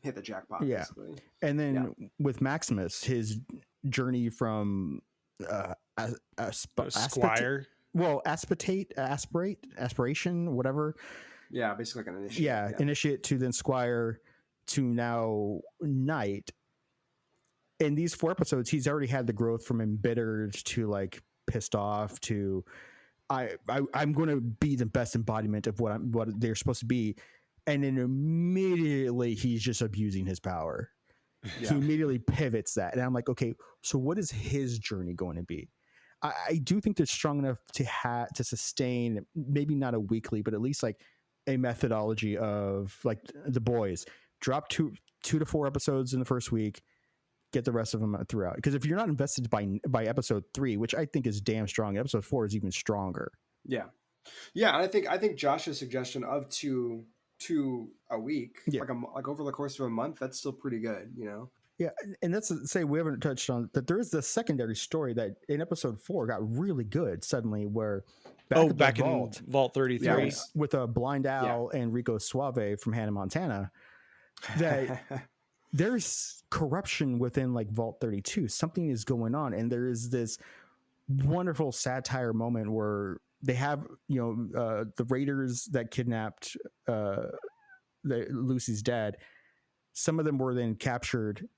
hit the jackpot. Yeah. Basically. And then with Maximus, his journey from Squire. Well, aspiration, whatever. Yeah, basically like an initiate. Yeah, initiate to then Squire to now Knight. In these 4 episodes, he's already had the growth from embittered to like pissed off to I'm going to be the best embodiment of what they're supposed to be, and then immediately he's just abusing his power. Yeah. He immediately pivots that, and I'm like, okay, so what is his journey going to be? I do think they're strong enough to sustain, maybe not a weekly, but at least like a methodology of like the boys. Drop 2 to 4 episodes in the first week, get the rest of them throughout. Because if you're not invested by episode 3, which I think is damn strong, episode 4 is even stronger. Yeah, and I think Josh's suggestion of 2 2 a week, Yeah. like over the course of a month, that's still pretty good, Yeah, and that's to say we haven't touched on that. There is this secondary story that in episode 4 got really good suddenly, where Back at the in Vault 33. Yeah, yeah, with a Blind Owl and Rico Suave from Hannah Montana, that there's corruption within like Vault 32. Something is going on, and there is this wonderful satire moment where they have the raiders that kidnapped Lucy's dad. Some of them were then captured,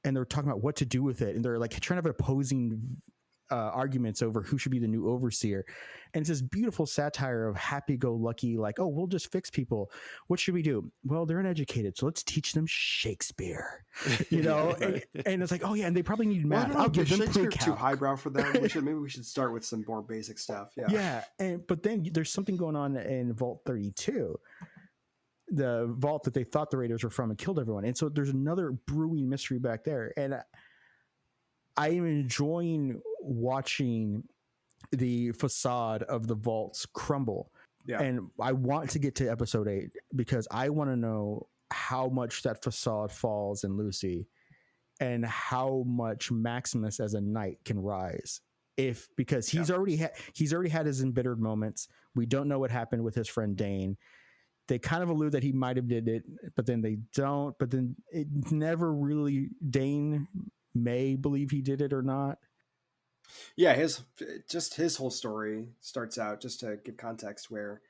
and they're talking about what to do with it, and they're like trying to have opposing arguments over who should be the new overseer. And it's this beautiful satire of happy-go-lucky, like, oh, we'll just fix people. What should we do? Well, they're uneducated, so let's teach them Shakespeare. Right. And it's like, oh yeah, and they probably need Well, I math. don't know, I'll give them Shakespeare too pre-calc. highbrow for them. Maybe we should start with some more basic stuff. Yeah, but then there's something going on in Vault 32, the vault that they thought the raiders were from and killed everyone. And so there's another brewing mystery back there, and I am enjoying watching the facade of the vaults crumble. Yeah. And I want to get to episode 8 because I want to know how much that facade falls in Lucy and how much Maximus as a knight can rise. Because he's already had his embittered moments. We don't know what happened with his friend Dane. They kind of allude that he might have did it, but then they don't. But then it never really. Dane may believe he did it or not. Yeah, his whole story starts out, just to give context, where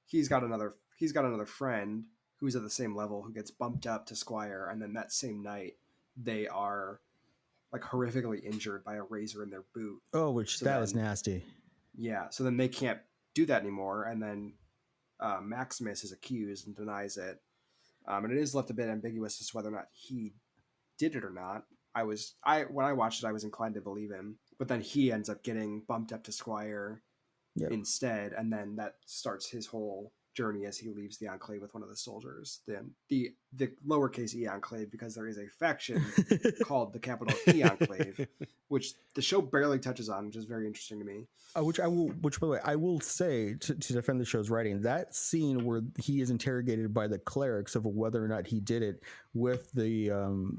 he's got another friend who's at the same level who gets bumped up to Squire, and then that same night they are like horrifically injured by a razor in their boot. Oh, which that is nasty. Yeah, so then they can't do that anymore, and then Maximus is accused and denies it, and it is left a bit ambiguous as to whether or not he did it or not. When I watched it, I was inclined to believe him, but then he ends up getting bumped up to Squire instead, and then that starts his whole journey as he leaves the Enclave with one of the soldiers. Then the lowercase e Enclave, because there is a faction called the capital E Enclave, which the show barely touches on, which is very interesting to me. Which by the way, I will say to defend the show's writing, that scene where he is interrogated by the clerics of whether or not he did it, with the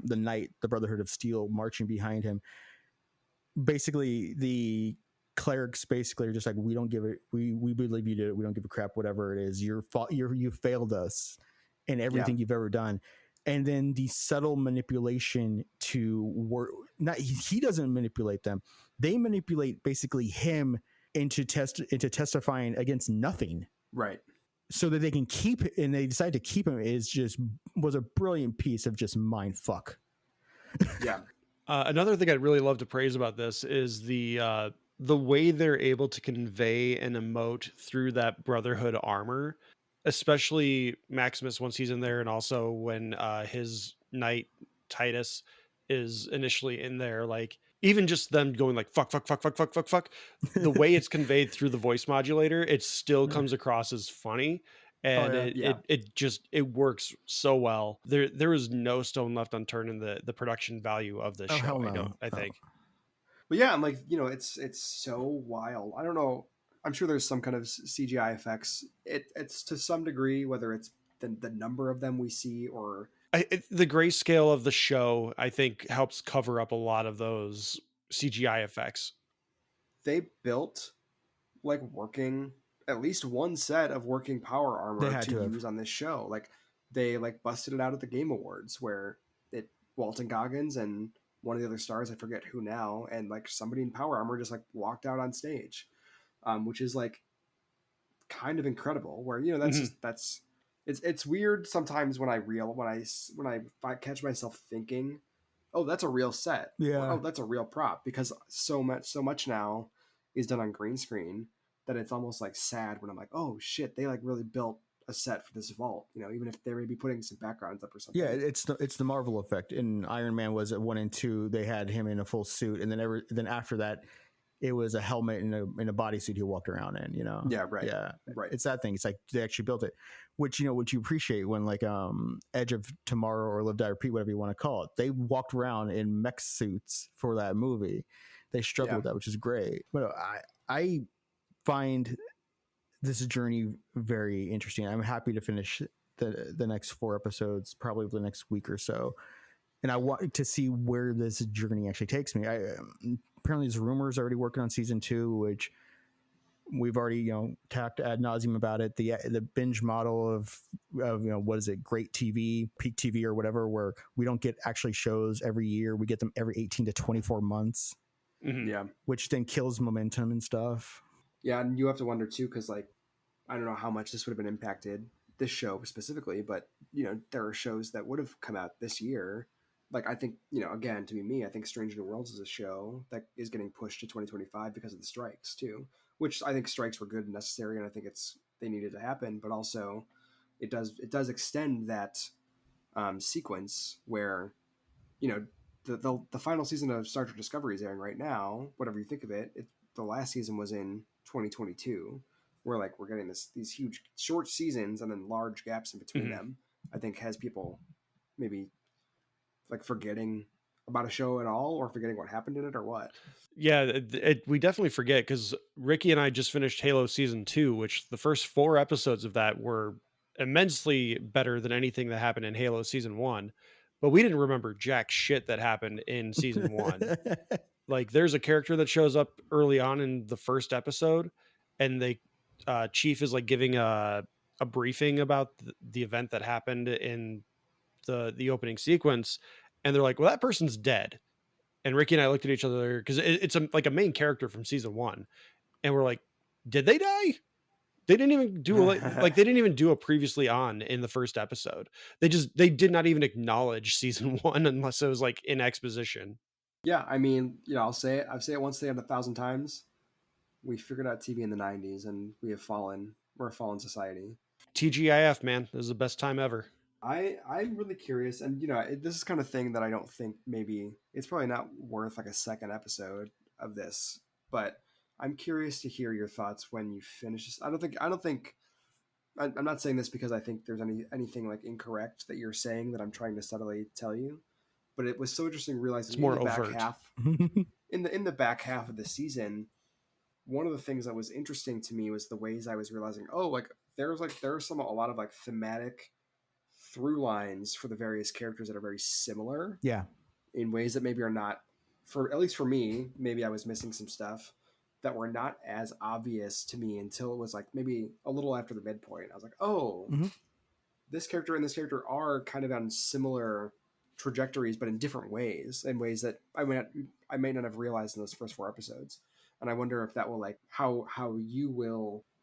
knight, the Brotherhood of Steel, marching behind him. Basically, the clerics are just like, we don't give it. We believe you did it. We don't give a crap. Whatever it is, your fault. You failed us in everything you've ever done. And then the subtle manipulation to work. Not he doesn't manipulate them. They manipulate basically him into testifying against nothing. Right. So that they can keep, and they decide to keep him, was a brilliant piece of just mind fuck. Yeah. Another thing I'd really love to praise about this is the way they're able to convey and emote through that Brotherhood armor, especially Maximus once he's in there, and also when his knight Titus is initially in there. Like, even just them going like fuck, the way it's conveyed through the voice modulator, it still comes across as funny. And it works so well. There is no stone left unturned in the production value of this show. No. I think. But yeah, and like, it's so wild. I don't know. I'm sure there's some kind of CGI effects. It's to some degree, whether it's the number of them we see or the grayscale of the show, I think, helps cover up a lot of those CGI effects. They built at least one set of working power armor to use on this show. Like, they busted it out at the Game Awards, where Walton Goggins and one of the other stars, I forget who now, and somebody in power armor just walked out on stage, which is kind of incredible. Where it's weird sometimes when I catch myself thinking, oh, that's a real set. Yeah. Or, oh, that's a real prop, because so much now is done on green screen that it's almost sad when I'm like, oh shit, they really built a set for this vault, even if they may be putting some backgrounds up or something. Yeah, it's the Marvel effect. In Iron Man was at 1 and 2, they had him in a full suit, and then after that, it was a helmet and a bodysuit he walked around in. Yeah, right. Yeah, right. It's that thing. It's they actually built it, which you appreciate when Edge of Tomorrow or Live Die Repeat, whatever you want to call it. They walked around in mech suits for that movie. They struggled with that, which is great. But I find this journey very interesting. I'm happy to finish the next 4 episodes, probably the next week or so, and I want to see where this journey actually takes me. Apparently, there's rumors already working on season 2, which we've already talked ad nauseum about it. The binge model of what is it, great TV, peak TV, or whatever, where we don't get actually shows every year, we get them every 18 to 24 months, Yeah. which then kills momentum and stuff. Yeah, and you have to wonder too, because like I don't know how much this would have been impacted, this show specifically, but there are shows that would have come out this year. Like I think again, to be me, I think Strange New Worlds is a show that is getting pushed to 2025 because of the strikes too, which I think strikes were good and necessary, and I think they needed to happen. But also, it does extend that sequence where the final season of Star Trek Discovery is airing right now. Whatever you think of it, the last season was in 2022. We're getting these huge short seasons and then large gaps in between them. I think has people maybe like forgetting about a show at all, or forgetting what happened in it, or what. Yeah, we definitely forget, because Ricky and I just finished Halo season 2, which the first 4 episodes of that were immensely better than anything that happened in Halo season 1. But we didn't remember jack shit that happened in season 1. Like there's a character that shows up early on in the first episode, and Chief is like giving a briefing about the event that happened in the opening sequence, and they're like, well, that person's dead. And Ricky and I looked at each other, because it's like a main character from season 1, and we're like, did they die? They didn't even do they didn't even do a previously on in the first episode. They did not even acknowledge season 1 unless it was like in exposition. Yeah, I mean, I'll say it. I've said it once, say it 1,000 times. We figured out TV in the 90s, and we're a fallen society. TGIF, man, this is the best time ever. I'm really curious, and this is kind of thing that I don't think, maybe it's probably not worth like a second episode of this, but I'm curious to hear your thoughts when you finish this. I'm not saying this because I think there's anything like incorrect that you're saying that I'm trying to subtly tell you, but it was so interesting realizing It's more in the overt. back half in the back half of the season, one of the things that was interesting to me was the ways I was realizing, oh, like there's a lot of like thematic through lines for the various characters that are very similar. Yeah. In ways that maybe are not, at least for me, maybe I was missing some stuff that were not as obvious to me until it was like maybe a little after the midpoint. I was like, oh, this character and this character are kind of on similar trajectories, but in different ways, in ways that I may not have realized in those first 4 episodes. And I wonder if that will like how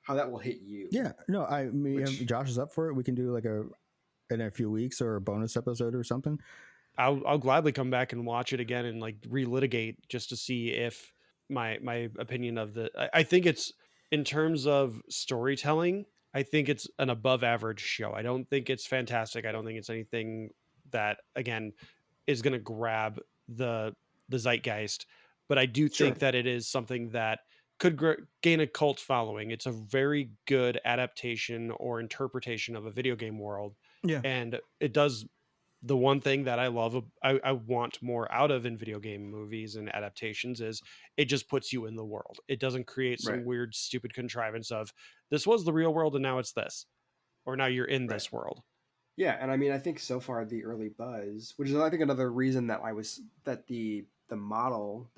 that will hit you. Yeah. No, I mean, Josh is up for it. We can do like in a few weeks or a bonus episode or something. I'll gladly come back and watch it again and like relitigate just to see if my opinion of I think it's, in terms of storytelling, I think it's an above average show. I don't think it's fantastic. I don't think it's anything that, again, is going to grab the zeitgeist, but I do think that it is something that could gain a cult following. It's a very good adaptation or interpretation of a video game world. Yeah. And it does the one thing that I love, I want more out of in video game movies and adaptations, is it just puts you in the world. It doesn't create some weird, stupid contrivance of this was the real world and now it's this, or now you're in this world. Yeah. And I mean, I think so far the early buzz, which is I think another reason that the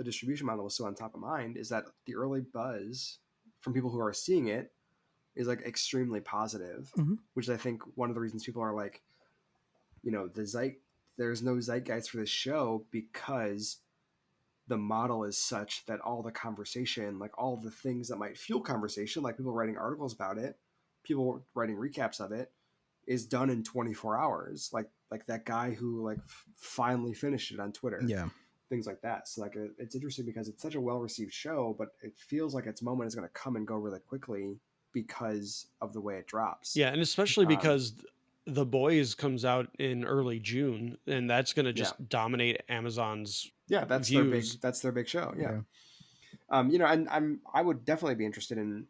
distribution model was so on top of mind, is that the early buzz from people who are seeing it is like extremely positive, which I think one of the reasons people are like, there's no zeitgeist for this show, because the model is such that all the conversation, like all the things that might fuel conversation, like people writing articles about it, people writing recaps of it, is done in 24 hours. Like that guy who like finally finished it on Twitter. Yeah. Things like that. So like it's interesting because it's such a well-received show, but it feels like its moment is going to come and go really quickly because of the way it drops. Yeah, and especially because The Boys comes out in early June, and that's going to just dominate Amazon's views. That's their big show. Yeah. And I would definitely be interested in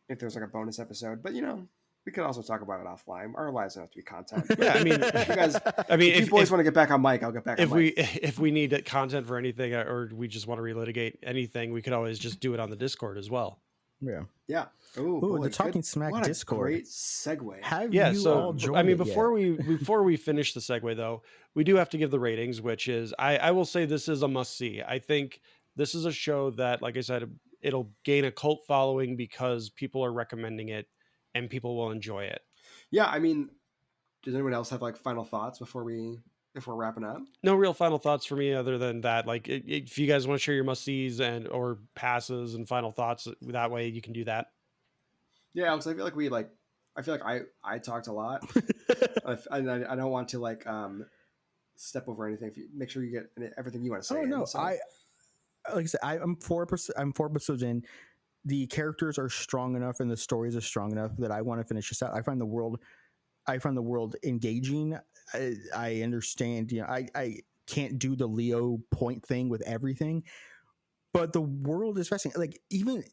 if there's like a bonus episode, but we could also talk about it offline. Our lives don't have to be content. Yeah, I mean, if you boys want to get back on mic, I'll get back on mic. If we need content for anything, or we just want to relitigate anything, we could always just do it on the Discord as well. Yeah. Yeah. Ooh, Ooh, boy, the Talking good. Smack What a Discord. great segue. Have Yeah, you all so joined I mean, it before yet? we finish the segue though, we do have to give the ratings, which is I will say this is a must see. I think this is a show that, like I said, it'll gain a cult following because people are recommending it and people will enjoy it. Yeah, I mean, does anyone else have like final thoughts before if we're wrapping up? No real final thoughts for me other than that. Like, if you guys want to share your must sees and or passes and final thoughts, that way you can do that. Yeah, Alex, I feel like I talked a lot. I don't want to like step over anything. If you make sure you get everything you want to say. Oh no, so. like I said, I'm 4%. I'm 4 episodes in. The characters are strong enough and the stories are strong enough that I want to finish this out. I find the world engaging. I understand. I can't do the Leo point thing with everything, but the world is fascinating. Like even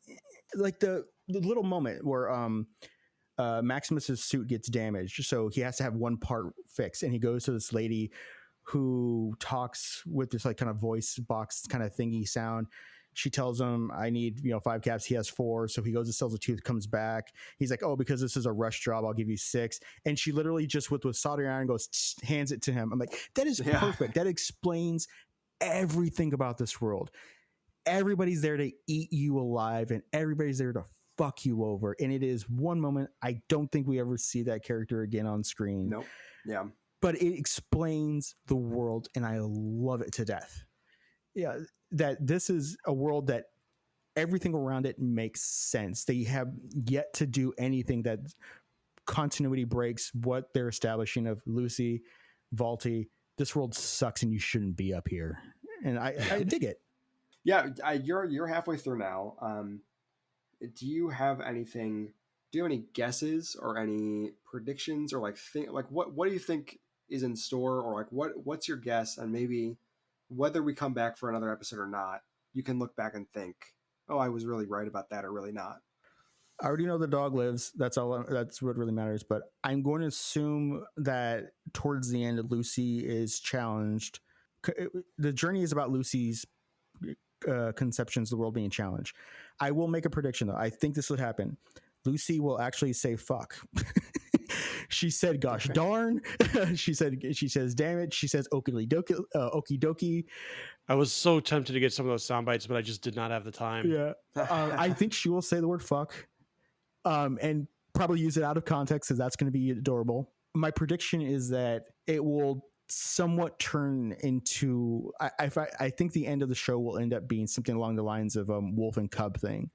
like the little moment where Maximus's suit gets damaged, so he has to have one part fixed, and he goes to this lady who talks with this like kind of voice box kind of thingy sound. She tells him, I need, 5 caps. He has 4. So he goes and sells a tooth, comes back. He's like, oh, because this is a rush job, I'll give you 6. And she literally just with soldering iron goes, hands it to him. I'm like, that is perfect. That explains everything about this world. Everybody's there to eat you alive and everybody's there to fuck you over. And it is one moment. I don't think we ever see that character again on screen. Nope. Yeah. But it explains the world and I love it to death. Yeah, that this is a world that everything around it makes sense. They have yet to do anything that continuity breaks what they're establishing of Lucy, Valty. This world sucks and you shouldn't be up here. And I dig it. Yeah, you're halfway through now. Do you have anything? Do you have any guesses or any predictions or what do you think is in store, or like what's your guess, and maybe whether we come back for another episode or not, you can look back and think, oh, I was really right about that, or really not. I already know the dog lives. That's all. That's what really matters. But I'm going to assume that towards the end, Lucy is challenged. The journey is about Lucy's conceptions of the world being challenged. I will make a prediction though. I think this would happen. Lucy will actually say fuck. She said gosh darn. she says damn it. She says okie dokie. I was so tempted to get some of those sound bites, but I just did not have the time. Yeah. I think she will say the word fuck and probably use it out of context because that's going to be adorable. My prediction is that it will somewhat turn into I think the end of the show will end up being something along the lines of wolf and cub thing,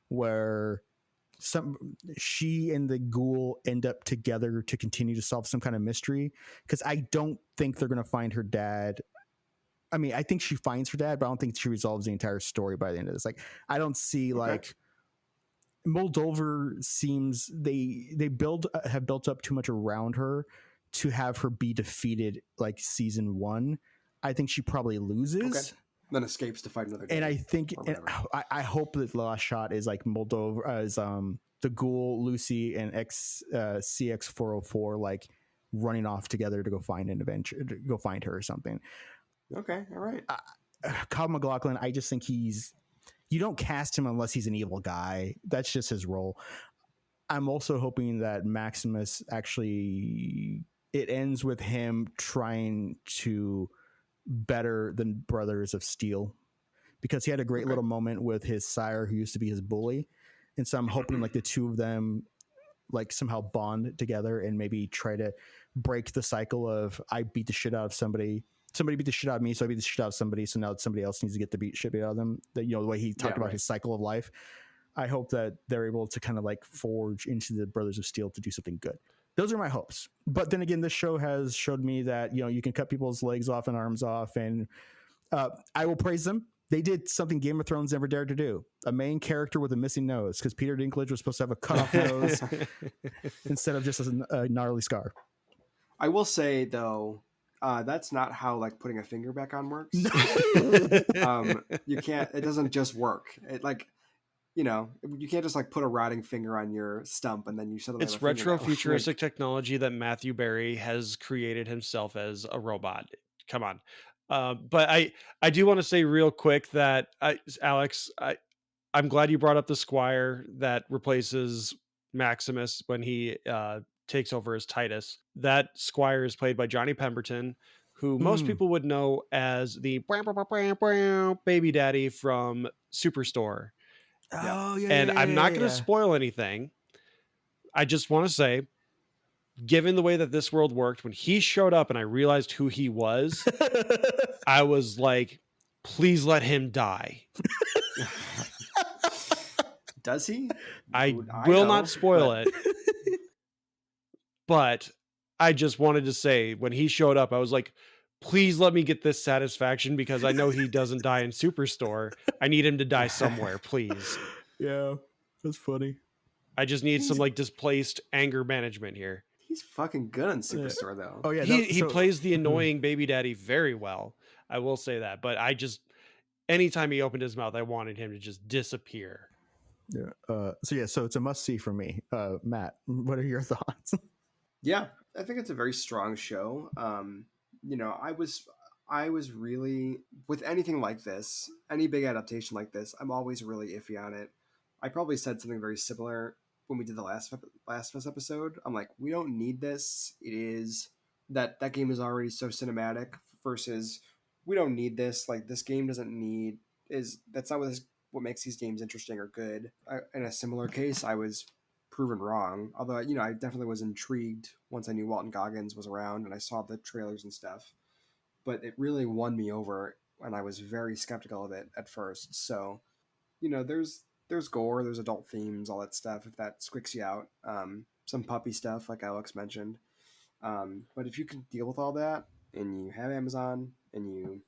where she and the ghoul end up together to continue to solve some kind of mystery, because I don't think they're going to find her dad. I mean, I think she finds her dad, but I don't think she resolves the entire story by the end of this. Like, I don't see like Moldover seems they have built up too much around her to have her be defeated like season 1. I think she probably loses. Then escapes to fight another. And I think, and I hope that the last shot is like Moldova as the ghoul, Lucy, and CX404 like running off together to go find an adventure, to go find her or something. Okay, all right. Kyle MacLachlan, I just think you don't cast him unless he's an evil guy. That's just his role. I'm also hoping that Maximus actually, it ends with him trying to better the Brothers of Steel, because he had a great little moment with his sire who used to be his bully. And so I'm hoping like the two of them like somehow bond together and maybe try to break the cycle of I beat the shit out of somebody beat the shit out of me, so I beat the shit out of somebody, so now somebody else needs to get the shit out of them. That, the way he talked about his cycle of life. I hope that they're able to kind of like forge into the Brothers of Steel to do something good. Those are my hopes. But then again, this show has showed me that, you can cut people's legs off and arms off, and I will praise them. They did something Game of Thrones never dared to do: a main character with a missing nose, because Peter Dinklage was supposed to have a cut off nose instead of just a gnarly scar. I will say though, that's not how like putting a finger back on works. You can't. It doesn't just work. It like, you can't just like put a rotting finger on your stump and then you suddenly. It's retro futuristic technology that Matthew Berry has created himself as a robot. Come on. But I do want to say real quick that Alex, I'm glad you brought up the Squire that replaces Maximus when he takes over as Titus. That Squire is played by Johnny Pemberton, who most people would know as the baby daddy from Superstore. Oh yeah. And yeah, I'm yeah, not yeah, going to spoil anything. I just want to say, given the way that this world worked, when he showed up and I realized who he was, I was like, please let him die. Does he? I Dude, will know, not spoil but- it. But I just wanted to say, when he showed up, I was like, please let me get this satisfaction, because I know he doesn't die in Superstore. I need him to die somewhere, please. Yeah, that's funny. I just need some like displaced anger management here. He's fucking good on Superstore though. Oh yeah, He plays the annoying baby daddy very well. I will say that. But I just, anytime he opened his mouth, I wanted him to just disappear. Yeah. So it's a must see for me. Matt, what are your thoughts? Yeah, I think it's a very strong show. You know, I was really, with anything like this, any big adaptation like this, I'm always really iffy on it. I probably said something very similar when we did the Last of Us episode. I'm like, we don't need this. It is that game is already so cinematic versus we don't need this. Like, this game doesn't need, that's not what makes these games interesting or good. In a similar case, I was proven wrong. Although, you know, I definitely was intrigued once I knew Walton Goggins was around and I saw the trailers and stuff. But it really won me over, and I was very skeptical of it at first. So, you know, there's gore, there's adult themes, all that stuff, if that squicks you out. Some puppy stuff, like Alex mentioned. But if you can deal with all that, and you have Amazon, and you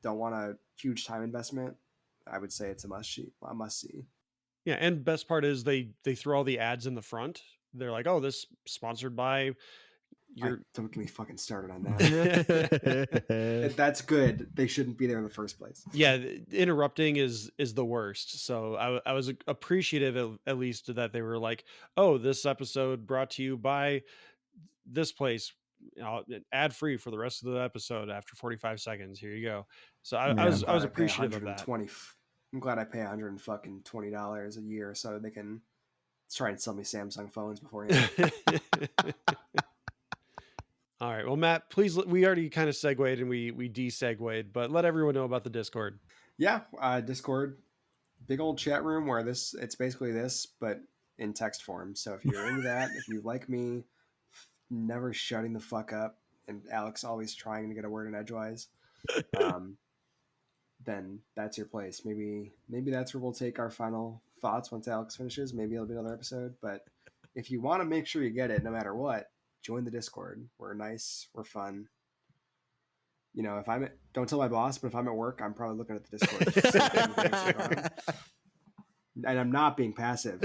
don't want a huge time investment, I would say it's a must see. Yeah, and best part is they throw all the ads in the front. They're like, "Oh, this sponsored by your." Don't get me fucking started on that. If that's good, they shouldn't be there in the first place. Yeah, interrupting is the worst. So I was appreciative at least that they were like, "Oh, this episode brought to you by this place, ad free for the rest of the episode after 45 seconds. Here you go." So I was appreciative of that. I'm glad I pay $120 a year so they can try and sell me Samsung phones beforehand. All right. Well, Matt, please, we already kind of segued and we de-segued, but let everyone know about the Discord. Yeah, Discord, big old chat room where it's basically this, but in text form. So if you're into that, if you like me, never shutting the fuck up, and Alex always trying to get a word in edgewise, then that's your place. Maybe that's where we'll take our final thoughts once Alex finishes. Maybe it'll be another episode. But if you want to make sure you get it, no matter what, join the Discord. We're nice. We're fun. You know, don't tell my boss, but if I'm at work, I'm probably looking at the Discord. And I'm not being passive.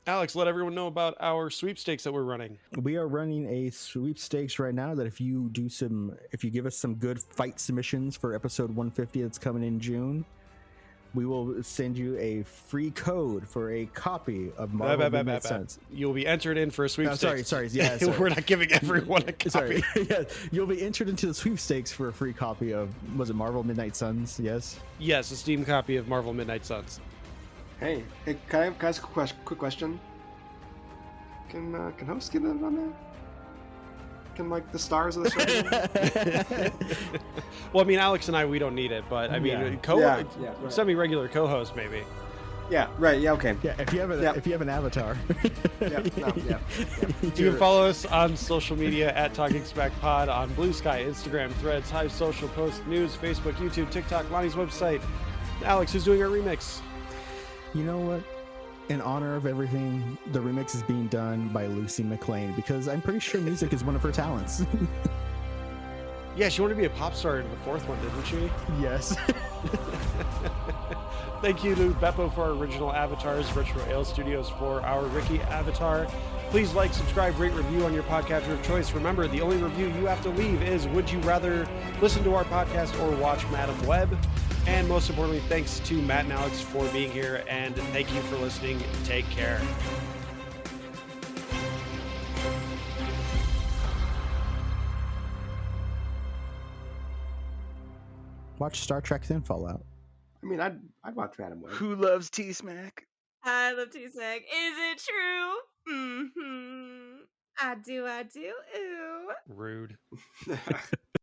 Alex, let everyone know about our sweepstakes that we're running. We are running a sweepstakes right now that if you give us some good fight submissions for episode 150 that's coming in June, we will send you a free code for a copy of Marvel Midnight Suns. You'll be entered in for a sweepstakes. Sorry. Yeah, sorry. We're not giving everyone a copy. Sorry. Yeah, you'll be entered into the sweepstakes for a free copy of, was it Marvel Midnight Suns? Yes? Yes, a Steam copy of Marvel Midnight Suns. Hey, can I ask a quick question? Can hosts get in on that? Can, like, the stars of the show? Well, I mean, Alex and we don't need it, but I mean, right. semi-regular co-host maybe. Yeah, right. Yeah, okay. Yeah, if you have an avatar. Yeah. You can follow us on social media at Talking Smack Pod on Blue Sky, Instagram, Threads, Hive Social, Post News, Facebook, YouTube, TikTok, Lonnie's website. Alex, who's doing our remix? You know what? In honor of everything, the remix is being done by Lucy McLean because I'm pretty sure music is one of her talents. Yeah, she wanted to be a pop star in the fourth one, didn't she? Yes. Thank you to Beppo for our original avatars, Retro Ale Studios for our Ricky avatar. Please like, subscribe, rate, review on your podcatcher of choice. Remember, the only review you have to leave is, would you rather listen to our podcast or watch Madam Web? And most importantly, thanks to Matt and Alex for being here, and thank you for listening. Take care. Watch Star Trek then Fallout. I mean, I'd watch Madam Web. Who loves T-Smack? I love T-Smack. Is it true? Mm-hmm. I do. Ooh. Rude.